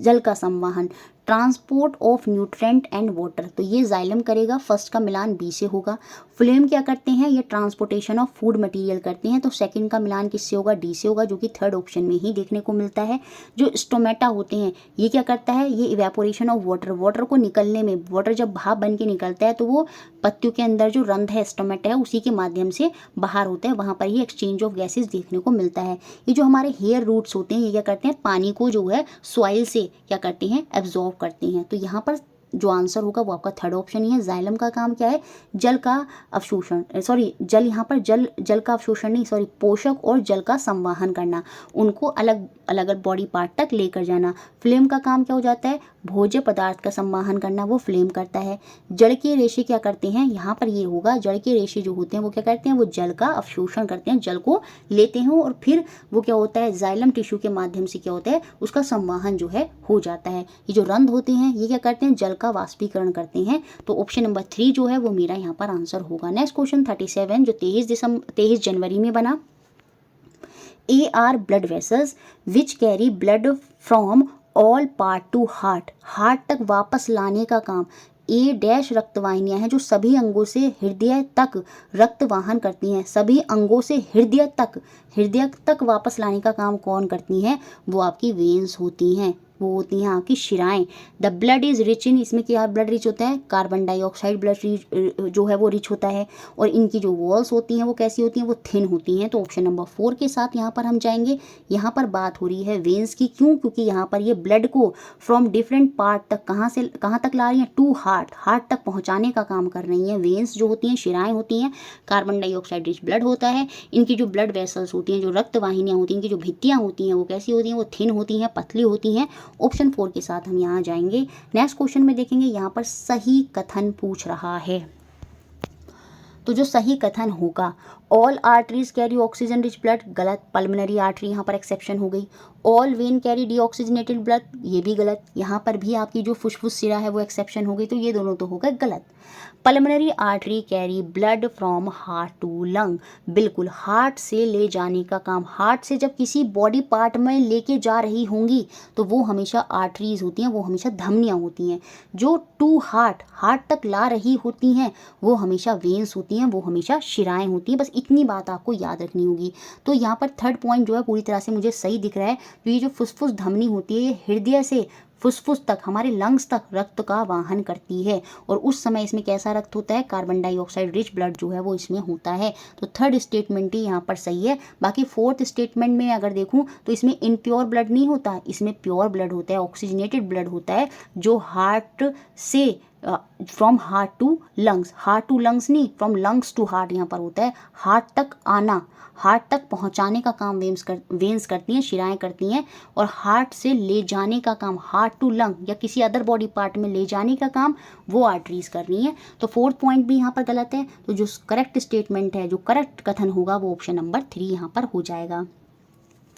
जल का संवहन, transport of nutrient and water, तो ये जाइलम करेगा, फर्स्ट का मिलान बी से होगा। फ्लोएम क्या करते हैं, ये ट्रांसपोर्टेशन ऑफ फूड मटेरियल करते हैं, तो सेकंड का मिलान किससे होगा, डी से होगा, जो कि थर्ड ऑप्शन में ही देखने को मिलता है। जो स्टोमेटा होते हैं ये क्या करता है, ये इवेपोरेशन ऑफ वाटर, वाटर को निकलने में, वाटर जब भाप बन के निकलता है तो वो पत्तियों के अंदर जो रंध्र है स्टोमेटा है उसी के माध्यम से बाहर होता है, वहाँ पर ही एक्सचेंज ऑफ गैसेज देखने को मिलता है। ये जो हमारे हेयर रूट्स होते हैं ये क्या करते हैं, पानी को जो है सॉइल से क्या करते हैं, एब्जॉर्ब करते हैं। तो यहाँ पर जो आंसर होगा वो आपका थर्ड ऑप्शन ही है। जाइलम का काम क्या है, जल का अवशोषण, जल यहाँ पर जल का अवशोषण नहीं, पोषक और जल का संवाहन करना, उनको अलग अलग बॉडी पार्ट तक लेकर जाना। फ्लेम का काम क्या हो जाता है, भोज्य पदार्थ का संवाहन करना, वो फ्लेम करता है। जड़ के रेशे क्या करते हैं, यहाँ पर ये होगा, जड़ के रेशे जो होते हैं वो क्या करते हैं, वो जल का अवशोषण करते हैं, जल को लेते हैं और फिर वो क्या होता है, जाइलम टिश्यू के माध्यम से क्या होता है, उसका संवाहन जो है हो जाता है। ये जो रंध्र होते हैं ये क्या करते हैं, जल का वाष्पीकरण करते हैं। तो ऑप्शन नंबर 3 जो है वो मेरा यहाँ पर आंसर होगा। नेक्स्ट क्वेश्चन 37 जो 23 जनवरी में बना। A R blood vessels which carry blood from all part two heart, heart तक वापस लाने का काम। ए डैश रक्तवाहिनियां हैं जो सभी अंगों से हृदय तक रक्त वाहन करती हैं, सभी अंगों से हृदय तक वापस लाने का काम कौन करती हैं, वो आपकी वेन्स होती हैं, वो होती हैं आपकी शिराएं। The blood is rich in, इसमें क्या ब्लड रिच होता है, कार्बन डाइऑक्साइड ब्लड जो है वो रिच होता है। और इनकी जो वॉल्स होती हैं वो कैसी होती हैं, वो थिन होती हैं। तो ऑप्शन नंबर 4 के साथ यहाँ पर हम जाएंगे। यहाँ पर बात हो रही है वेन्स की, क्यों, क्योंकि यहाँ पर ये ब्लड को फ्रॉम डिफरेंट पार्ट तक कहाँ तक ला रही हैं, टू हार्ट तक पहुँचाने का काम कर रही हैं। वेन्स जो होती हैं, शिराएँ होती हैं, कार्बन डाइऑक्साइड रिच ब्लड होता है। इनकी जो ब्लड वेसल्स होती हैं, जो रक्त वाहिनियाँ होती हैं, इनकी जो भित्तियाँ होती हैं वो कैसी होती हैं, वो थिन होती हैं, पतली होती हैं। ऑप्शन 4 के साथ हम यहाँ जाएंगे। नेक्स्ट क्वेश्चन में देखेंगे, यहाँ पर सही कथन पूछ रहा है। तो जो सही कथन होगा, all arteries carry oxygen rich blood, गलत, पल्मोनरी आर्टरी यहाँ पर एक्सेप्शन हो गई। All when carry deoxygenated blood, ये भी गलत, यहाँ पर भी आपकी जो फुसफुस सिरा है वो एक्सेप्शन हो गई, तो ये दोनों तो हो गए गलत। Pulmonary artery carry blood from heart to lung, बिल्कुल, हार्ट से ले जाने का काम, हार्ट से जब किसी बॉडी पार्ट में लेके जा रही होंगी तो वो हमेशा आर्टरीज होती हैं, वो हमेशा धमनियाँ होती हैं। जो टू हार्ट तक ला रही होती हैं वो हमेशा वेन्स होती हैं, वो हमेशा शिराएँ होती हैं। बस इतनी बात आपको याद रखनी होगी। तो यहाँ पर थर्ड पॉइंट जो है पूरी तरह से मुझे सही दिख रहा है। तो ये जो फुसफुस धमनी होती है ये हृदय से फुसफुस तक, हमारे लंग्स तक रक्त का वाहन करती है, और उस समय इसमें कैसा रक्त होता है, कार्बन डाइऑक्साइड रिच ब्लड जो है वो इसमें होता है। तो थर्ड स्टेटमेंट ही यहाँ पर सही है। बाकी फोर्थ स्टेटमेंट में अगर देखूँ तो इसमें इनप्योर ब्लड नहीं होता, इसमें प्योर ब्लड होता है, ऑक्सीजनेटेड ब्लड होता है, जो हार्ट से फ्रॉम हार्ट टू लंग्स नहीं, फ्रॉम लंग्स टू हार्ट यहाँ पर होता है। हार्ट तक आना, हार्ट तक पहुँचाने का काम वेन्स करती हैं, शिराएँ करती हैं, और हार्ट से ले जाने का काम, हार्ट टू लंग या किसी अदर बॉडी पार्ट में ले जाने का काम वो आर्टरीज कर रही हैं। तो फोर्थ पॉइंट भी यहाँ पर गलत है। तो जो करेक्ट स्टेटमेंट है, जो करेक्ट कथन होगा वो ऑप्शन नंबर 3 यहाँ पर हो जाएगा।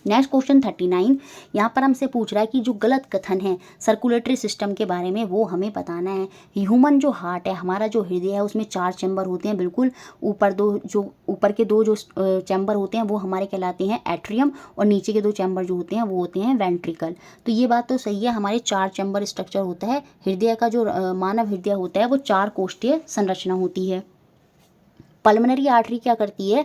नेक्स्ट क्वेश्चन 39, यहाँ पर हमसे पूछ रहा है कि जो गलत कथन है सर्कुलेटरी सिस्टम के बारे में वो हमें बताना है। ह्यूमन जो हार्ट है, हमारा जो हृदय है, उसमें 4 चैम्बर होते हैं, बिल्कुल, ऊपर के दो जो चैम्बर होते हैं वो हमारे कहलाते हैं एट्रियम, और नीचे के 2 चैम्बर जो होते हैं वो होते हैं वेंट्रिकल। तो ये बात तो सही है, हमारे 4 चैम्बर स्ट्रक्चर होता है। हृदय का जो मानव हृदय होता है वो 4 कोष्ठीय संरचना होती है। पल्मोनरी आर्टरी क्या करती है,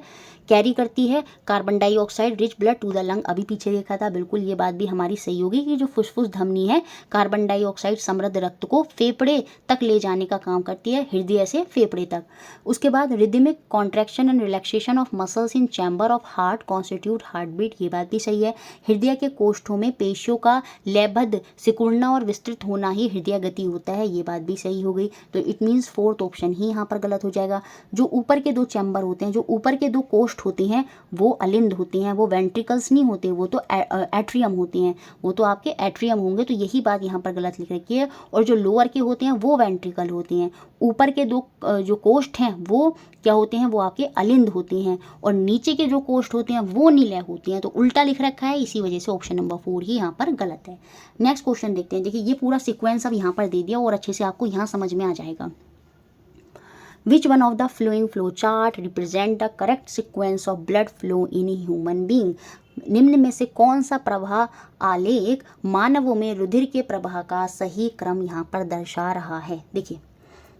कैरी करती है carbon dioxide rich blood to the lung, अभी पीछे देखा था, बिल्कुल ये बात भी हमारी सही होगी कि जो फुसफुस धमनी है कार्बन डाइऑक्साइड समृद्ध रक्त को फेफड़े तक ले जाने का काम करती है, हृदय से फेफड़े तक। उसके बाद rhythmic contraction and relaxation of muscles in chamber of heart constitute heart beat, ये बात भी सही है। हृदय के कोष्ठों में पेशियों का लयबद्ध सिकुड़ना और विस्तृत होना ही हृदय गति होता है, ये बात भी सही हो गई। तो इट मीन्स फोर्थ ऑप्शन ही यहाँ पर गलत हो जाएगा। जो ऊपर के 2 चैम्बर होते हैं, जो ऊपर के 2 कोष्ठ होती हैं वो अलिंद होती हैं, वो वेंट्रिकल्स नहीं होते, वो तो एट्रियम होती हैं, वो तो आपके एट्रियम होंगे। तो यही बात यहाँ पर गलत लिख रखी है। और जो लोअर के होते हैं वो वेंट्रिकल होते हैं। ऊपर के 2 जो कोष्ठ हैं वो क्या होते हैं, वो आपके अलिंद होती हैं, और नीचे के जो कोष्ठ होते हैं वो निलय होती हैं। तो उल्टा लिख रखा है, इसी वजह से ऑप्शन नंबर 4 ही यहाँ पर गलत है। नेक्स्ट क्वेश्चन देखते हैं। देखिए ये पूरा सिक्वेंस अब यहाँ पर दे दिया और अच्छे से आपको यहाँ समझ में आ जाएगा। Which one of the following flow chart represent the correct sequence of blood flow in a human being? निम्न में से कौन सा प्रवाह आलेख मानवों में रुधिर के प्रवाह का सही क्रम यहाँ पर दर्शा रहा है। देखिए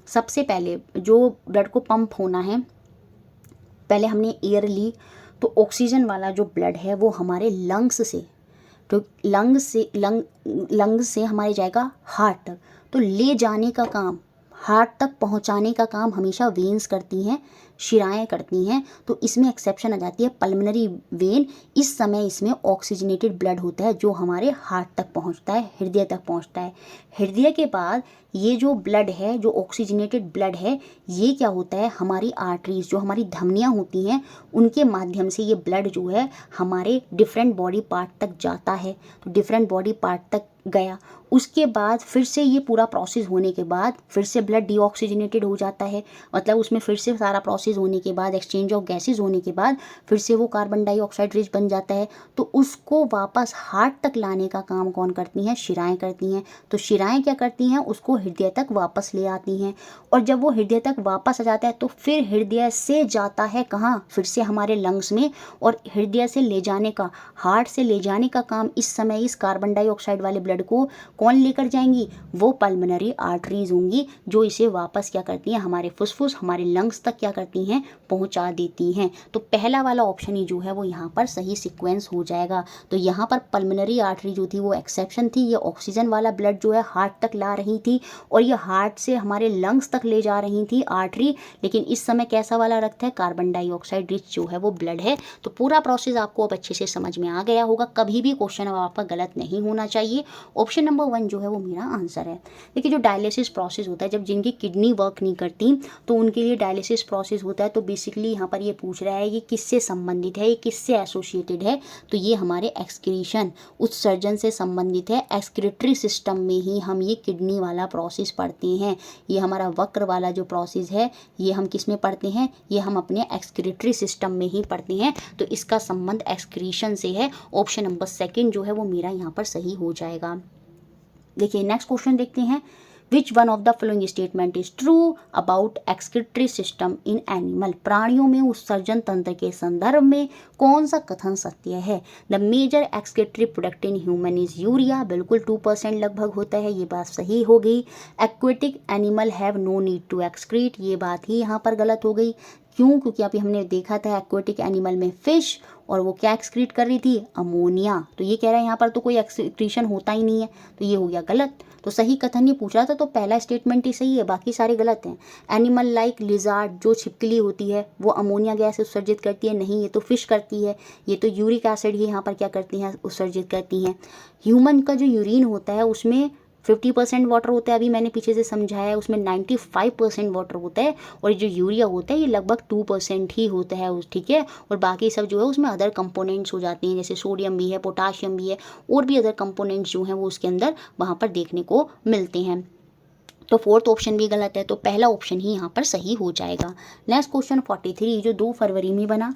सबसे पहले जो ब्लड को पंप होना है, पहले हमने एयर ली, तो ऑक्सीजन वाला जो ब्लड है वो हमारे लंग्स से, तो लंग से हमारे जाएगा हार्ट तक। तो ले जाने का काम, हार्ट तक पहुंचाने का काम हमेशा वेन्स करती हैं। शिराएँ करती हैं, तो इसमें एक्सेप्शन आ जाती है पल्मोनरी वेन। इस समय इसमें ऑक्सीजनेटेड ब्लड होता है जो हमारे हार्ट तक पहुंचता है, हृदय तक पहुंचता है। हृदय के बाद ये जो ब्लड है, जो ऑक्सीजनेटेड ब्लड है, ये क्या होता है, हमारी आर्टरीज, जो हमारी धमनियाँ होती हैं, उनके माध्यम से ये ब्लड जो है हमारे डिफरेंट बॉडी पार्ट तक जाता है। तो डिफरेंट बॉडी पार्ट तक गया, उसके बाद फिर से ये पूरा प्रोसेस होने के बाद फिर से ब्लड डीऑक्सीजनेटेड हो जाता है। मतलब उसमें फिर से सारा प्रोसेस होने के बाद, एक्सचेंज ऑफ गैसेज होने के बाद फिर से वो कार्बन डाइऑक्साइड रिच बन जाता है। तो उसको वापस हार्ट तक लाने का काम कौन करती हैं, शिराएँ करती हैं। तो शिराएँ क्या करती हैं, उसको हृदय तक वापस ले आती हैं। और जब वो हृदय तक वापस आ जाता है तो फिर हृदय से जाता है कहाँ, फिर से हमारे लंग्स में। और हृदय से ले जाने का, हार्ट से ले जाने का काम इस समय इस कार्बन डाइऑक्साइड वाले ब्लड को कौन लेकर जाएंगी, वो पल्मोनरी आर्टरीज होंगी, जो इसे वापस क्या करती हैं, हमारे फुसफुस, हमारे लंग्स तक क्या करती हैं, पहुंचा देती हैं। तो पहला वाला ऑप्शन ही जो है वो यहाँ पर सही सीक्वेंस हो जाएगा। तो यहाँ पर पल्मोनरी आर्टरी जो थी वो एक्सेप्शन थी। ये ऑक्सीजन वाला ब्लड जो है हार्ट तक ला रही थी और ये हार्ट से हमारे लंग्स तक ले जा रही थी आर्टरी। लेकिन इस समय कैसा वाला रक्त है, कार्बन डाइऑक्साइड रिच जो है वो ब्लड है। तो पूरा प्रोसेस आपको अब अच्छे से समझ में आ गया होगा। कभी भी क्वेश्चन अब आपका गलत नहीं होना चाहिए। ऑप्शन नंबर 1 जो है वो मेरा आंसर है। देखिए जो डायलिसिस प्रोसेस होता है, जब जिनकी किडनी वर्क नहीं करती तो उनके लिए डायलिसिस प्रोसेस होता है। तो बेसिकली यहाँ पर ये पूछ रहा है कि किससे संबंधित है, ये किससे एसोसिएटेड है। तो ये हमारे एक्सक्रीशन, उत्सर्जन से संबंधित है। एक्सक्रीटरी सिस्टम में ही हम ये किडनी वाला प्रोसेस पढ़ते हैं। ये हमारा वक्र वाला जो प्रोसेस है ये हम किस में पढ़ते हैं, ये हम अपने एक्सक्रीटरी सिस्टम में ही पढ़ते हैं। तो इसका संबंध एक्सक्रीशन से है। ऑप्शन नंबर 2 जो है वो मेरा यहाँ पर सही हो जाएगा। देखिए नेक्स्ट क्वेश्चन देखते हैं। Which one of the following statement is true about excretory system in animal. प्राणियों में उत्सर्जन तंत्र के संदर्भ में कौन सा कथन सत्य है। The major excretory product in human is urea, बिल्कुल 2% लगभग होता है, ये बात सही हो गई। Aquatic animal have no need to excrete, ये बात ही यहाँ पर गलत हो गई। क्यों, क्योंकि अभी हमने देखा था एक्वेटिक एनिमल में फिश, और वो क्या एक्सक्रीट कर रही थी, अमोनिया। तो ये कह रहा है यहाँ पर तो कोई एक्सक्रीशन होता ही नहीं है, तो ये हो गया गलत। तो सही कथन ये पूछ रहा था, तो पहला स्टेटमेंट ही सही है, बाकी सारे गलत हैं। एनिमल लाइक लिजार्ड, जो छिपकली होती है वो अमोनिया गैस उत्सर्जित करती है, नहीं, ये तो फिश करती है। ये तो यूरिक एसिड ही यहाँ पर क्या करती हैं, उत्सर्जित करती हैं। ह्यूमन का जो यूरिन होता है उसमें 50% वाटर होता है, अभी मैंने पीछे से समझाया है। उसमें 95% वाटर होता है, और जो यूरिया होता है ये लगभग 2% ही होता है, ठीक है। और बाकी सब जो है उसमें अदर कंपोनेंट्स हो जाते हैं, जैसे सोडियम भी है, पोटाशियम भी है, और भी अदर कंपोनेंट्स जो हैं वो उसके अंदर वहाँ पर देखने को मिलते हैं। तो 4th ऑप्शन भी गलत है, तो पहला ऑप्शन ही यहाँ पर सही हो जाएगा। नेक्स्ट क्वेश्चन 43 जो 2 फरवरी में बना।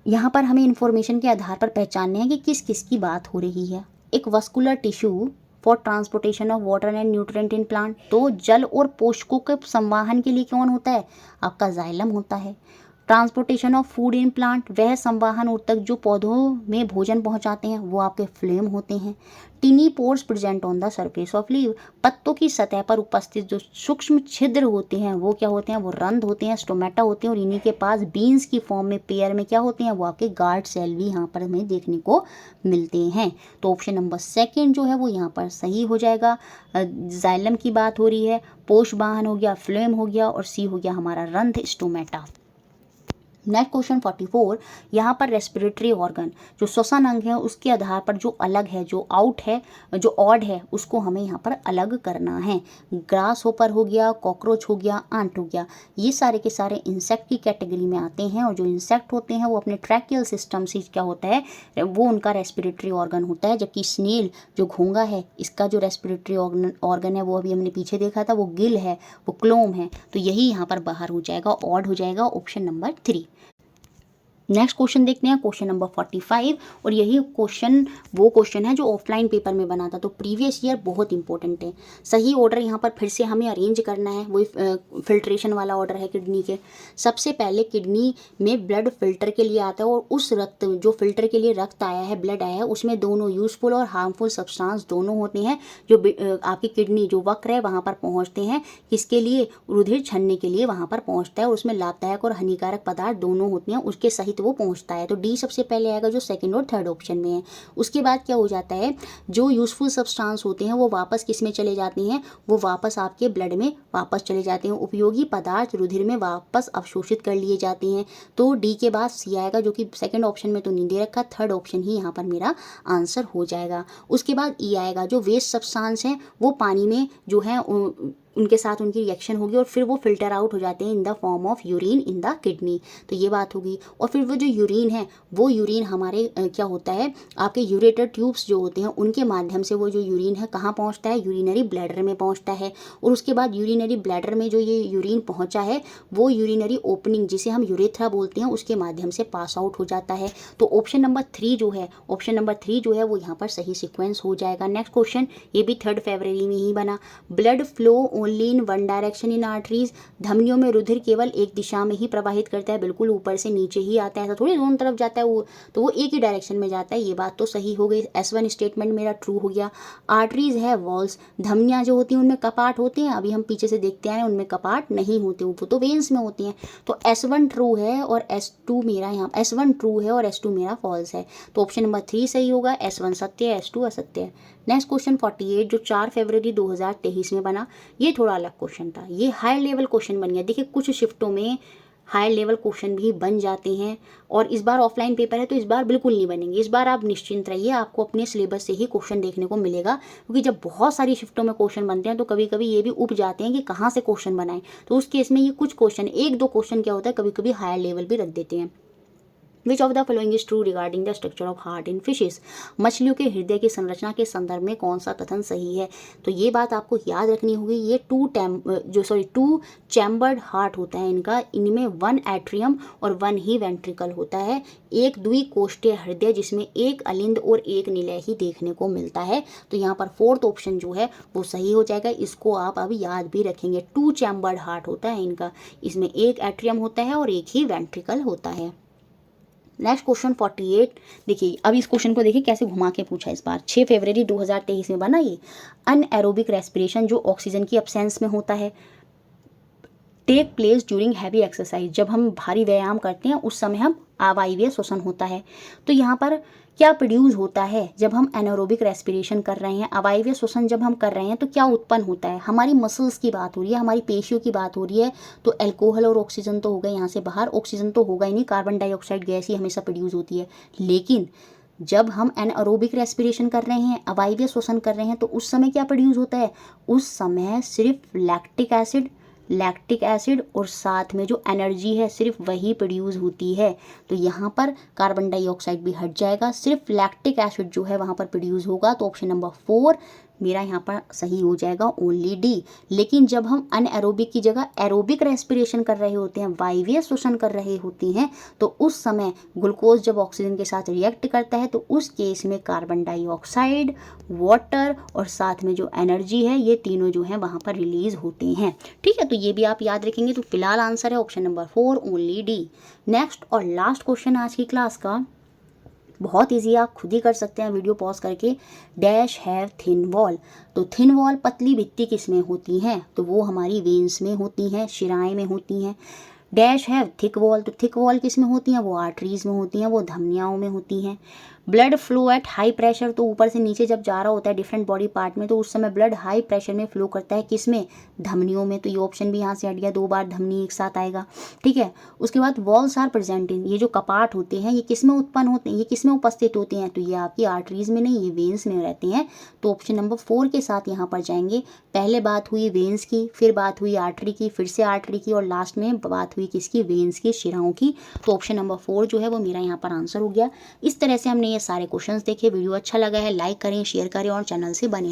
यहाँ पर हमें इन्फॉर्मेशन के आधार पर पहचानना है कि किस किस की बात हो रही है। एक vascular tissue for transportation of water and nutrient in plant, तो जल और पोषकों के संवाहन के लिए कौन होता है, आपका जाइलम होता है। Transportation of food in plant, वह संवाहन ऊतक जो पौधों में भोजन पहुंचाते हैं, वो आपके फ्लेम होते हैं। टिनी pores present on the surface of leave, पत्तों की सतह पर उपस्थित जो सूक्ष्म छिद्र होते हैं वो क्या होते हैं, वो रंध्र होते हैं, स्टोमेटा होते हैं। और इन्हीं के पास बीन्स की फॉर्म में पेयर में क्या होते हैं, वो आपके गार्ड सेल भी यहाँ पर हमें देखने को मिलते हैं। तो ऑप्शन नंबर 2 जो है वो यहाँ पर सही हो जाएगा। जाइलम की बात हो रही है, पोष वाहन हो गया, फ्लेम हो गया, और सी हो गया हमारा रंध्र, स्टोमेटा। नेक्स्ट क्वेश्चन 44, यहाँ पर रेस्पिरेटरी ऑर्गन जो श्वसन अंग है उसके आधार पर जो अलग है, जो आउट है, जो ऑड है, उसको हमें यहाँ पर अलग करना है। ग्रास होपर हो गया, कॉकरोच हो गया, आंट हो गया, ये सारे के सारे इंसेक्ट की कैटेगरी में आते हैं। और जो इंसेक्ट होते हैं वो अपने ट्रैकियल सिस्टम से क्या होता है, वो उनका रेस्पिरेटरी ऑर्गन होता है। जबकि स्नेल जो घोंगा है, इसका जो रेस्पिरेटरी ऑर्गन है वो अभी हमने पीछे देखा था, वो गिल है, वो क्लोम है। तो यही यहाँ पर बाहर हो जाएगा, ऑड हो जाएगा, ऑप्शन नंबर 3। नेक्स्ट क्वेश्चन देखते हैं, क्वेश्चन नंबर 45। और यही क्वेश्चन वो क्वेश्चन है जो ऑफलाइन पेपर में बना था, तो प्रीवियस ईयर बहुत इंपॉर्टेंट है। सही ऑर्डर यहाँ पर फिर से हमें अरेंज करना है, वही फिल्ट्रेशन वाला ऑर्डर है किडनी के। सबसे पहले किडनी में ब्लड फिल्टर के लिए आता है, और उस रक्त जो फिल्टर के लिए रक्त आया है, ब्लड आया है, उसमें दोनों यूजफुल और हार्मफुल सब्सटेंस दोनों होते हैं, जो आपकी किडनी जो वक्र है वहाँ पर पहुँचते हैं। किसके लिए, रुधिर छनने के लिए वहाँ पर पहुँचता है, और उसमें लाभदायक और हानिकारक पदार्थ दोनों होते हैं। उसके सही तो वो पहुँचता है। तो डी सबसे पहले आएगा जो सेकेंड और थर्ड ऑप्शन में है। उसके बाद क्या हो जाता है, जो यूजफुल सब्सटेंस होते हैं वो वापस किस में चले जाते हैं, वो वापस आपके ब्लड में वापस चले जाते हैं। उपयोगी पदार्थ रुधिर में वापस अवशोषित कर लिए जाते हैं। तो डी के बाद सी आएगा, जो कि सेकंड ऑप्शन में तो नहीं दे रखा, थर्ड ऑप्शन ही यहाँ पर मेरा आंसर हो जाएगा। उसके बाद ई आएगा, जो वेस्ट सब्सटेंस हैं वो पानी में जो है उनके साथ उनकी रिएक्शन होगी और फिर वो फिल्टर आउट हो जाते हैं in the form of urine in the kidney. तो ये बात होगी। और फिर वो जो यूरिन है वो यूरिन हमारे क्या होता है, आपके यूरेटर ट्यूब्स जो होते हैं उनके माध्यम से वो जो यूरिन है कहाँ पहुँचता है, यूरिनरी ब्लैडर में पहुँचता है। और उसके बाद यूरिनरी ब्लैडर में जो ये यूरिन पहुँचा है वो यूरिनरी ओपनिंग जिसे हम यूरेथ्रा बोलते हैं उसके माध्यम से पास आउट हो जाता है। तो ऑप्शन नंबर 3 जो है वो यहाँ पर सही सीक्वेंस हो जाएगा। नेक्स्ट क्वेश्चन, ये भी 3 फरवरी में ही बना। Blood flow only in one direction in arteries. धमनियों में रुधिर केवल एक दिशा में ही प्रवाहित करता है, बिल्कुल ऊपर से नीचे ही आता है, ऐसा थोड़ी दोनों तरफ जाता है वो, तो वो एक ही डायरेक्शन में जाता है। ये बात तो सही हो गई, S1 स्टेटमेंट मेरा ट्रू हो गया। आर्टरीज है वॉल्स, धमनियाँ जो होती हैं उनमें कपाट होते हैं, अभी हम पीछे से देखते हैं उनमें कपाट नहीं होते, वो तो वेन्स में होती हैं। तो S1 ट्रू है और S2 मेरा यहाँ S1 ट्रू है और S2 मेरा फॉल्स है। तो ऑप्शन नंबर 3 सही होगा, S1 सत्य है, S2 असत्य है। नेक्स्ट क्वेश्चन 48 जो 4 फरवरी 2023 में बना, ये थोड़ा अलग क्वेश्चन था, ये हाई लेवल क्वेश्चन बन गया। देखिए कुछ शिफ्टों में हाई लेवल क्वेश्चन भी बन जाते हैं और इस बार ऑफलाइन पेपर है तो इस बार बिल्कुल नहीं बनेंगे। इस बार आप निश्चिंत रहिए, आपको अपने सिलेबस से ही क्वेश्चन देखने को मिलेगा, क्योंकि जब बहुत सारी शिफ्टों में क्वेश्चन बनते हैं तो कभी कभी ये भी उब जाते हैं कि कहाँ से क्वेश्चन बनाएं। तो उस केस में ये कुछ क्वेश्चन, 1-2 क्वेश्चन क्या होता है कभी कभी हायर लेवल भी रख देते हैं। विच of the following is true regarding the structure of heart in fishes. मछलियों के हृदय की संरचना के संदर्भ में कौन सा कथन सही है। तो ये बात आपको याद रखनी होगी, ये 2 चैम्बर्ड हार्ट होता है इनका, इनमें 1 एट्रियम और 1 ही वेंट्रिकल होता है। एक द्विकोष्ठीय हृदय जिसमें एक अलिंद और एक निलय ही देखने को मिलता है। तो यहाँ पर 4th ऑप्शन जो है वो सही हो जाएगा, इसको आप अब याद भी रखेंगे। 2 चैम्बर्ड हार्ट होता है इनका, इसमें एक एट्रियम होता है और एक ही वेंट्रिकल होता है। नेक्स्ट क्वेश्चन 48, देखिए अब इस क्वेश्चन को देखिए कैसे घुमा के पूछा इस बार। 6 फरवरी 2023 में बना ये। अनएरोबिक रेस्पिरेशन जो ऑक्सीजन की अब्सेंस में होता है, take place during heavy exercise, जब हम भारी व्यायाम करते हैं उस समय हम अवायवीय श्वसन होता है। तो यहाँ पर क्या प्रोड्यूस होता है जब हम एनारोबिक रेस्पिरेशन कर रहे हैं, अवायवीय श्वसन जब हम कर रहे हैं तो क्या उत्पन्न होता है। हमारी मसल्स की बात हो रही है, हमारी पेशियों की बात हो रही है, तो अल्कोहल और ऑक्सीजन तो हो गए यहाँ से बाहर, ऑक्सीजन तो होगा ही नहीं, कार्बन डाइऑक्साइड गैस ही हमेशा प्रोड्यूस होती है। लेकिन जब हम एनारोबिक रेस्पिरेशन कर रहे हैं, अवायवीय श्वसन कर रहे हैं, तो उस समय क्या प्रोड्यूस होता है, उस समय सिर्फ लैक्टिक एसिड और साथ में जो एनर्जी है सिर्फ वही प्रोड्यूस होती है। तो यहाँ पर कार्बन डाइऑक्साइड भी हट जाएगा, सिर्फ लैक्टिक एसिड जो है वहाँ पर प्रोड्यूस होगा। तो ऑप्शन नंबर 4 मेरा यहाँ पर सही हो जाएगा, ओनली डी। लेकिन जब हम अनएरोबिक की जगह एरोबिक रेस्पिरेशन कर रहे होते हैं, वायवीय श्वसन कर रहे होते हैं, तो उस समय ग्लूकोज जब ऑक्सीजन के साथ रिएक्ट करता है तो उस केस में कार्बन डाइऑक्साइड, वाटर और साथ में जो एनर्जी है ये तीनों जो है वहाँ पर रिलीज होते हैं। ठीक है, तो ये भी आप याद रखेंगे। तो फिलहाल आंसर है option number 4, only D. Next और लास्ट क्वेश्चन आज की क्लास का, बहुत इजी, आप खुद ही कर सकते हैं वीडियो पॉज करके। डैश हैव थिन वॉल, तो थिन वॉल पतली भित्ति किस में होती हैं, तो वो हमारी वेन्स में होती हैं, शिराएं में होती हैं। डैश हैव थिक वॉल, तो थिक वॉल किस में होती हैं, वो आर्टरीज में होती हैं, वो धमनियाओं में होती हैं। Blood flow eight high pressure, तो ऊपर से नीचे जब जा रहा होता है डिफरेंट बॉडी पार्ट में तो उस समय ब्लड हाई प्रेशर में फ्लो करता है, किस में, धमनियों में। तो ये ऑप्शन भी यहाँ से हट गया, 2 बार धमनी एक साथ आएगा। ठीक है, उसके बाद वॉल्स आर प्रेजेंट इन, ये जो कपाट होते हैं ये किस में उत्पन्न होते हैं, ये किस में उपस्थित होते हैं, तो ये आपकी आर्टरीज में नहीं, ये वेन्स में रहते हैं। तो ऑप्शन नंबर 4 के साथ यहाँ पर जाएंगे। पहले बात हुई वेन्स की, फिर बात हुई आर्टरी की, फिर से आर्टरी की और लास्ट में बात हुई किसकी, वेन्स की, शिराओं की। तो ऑप्शन नंबर 4 जो है वो मेरा यहाँ पर आंसर हो गया। इस तरह से हमने ये सारे क्वेश्चंस देखे। वीडियो अच्छा लगा है लाइक करें, शेयर करें और चैनल से बने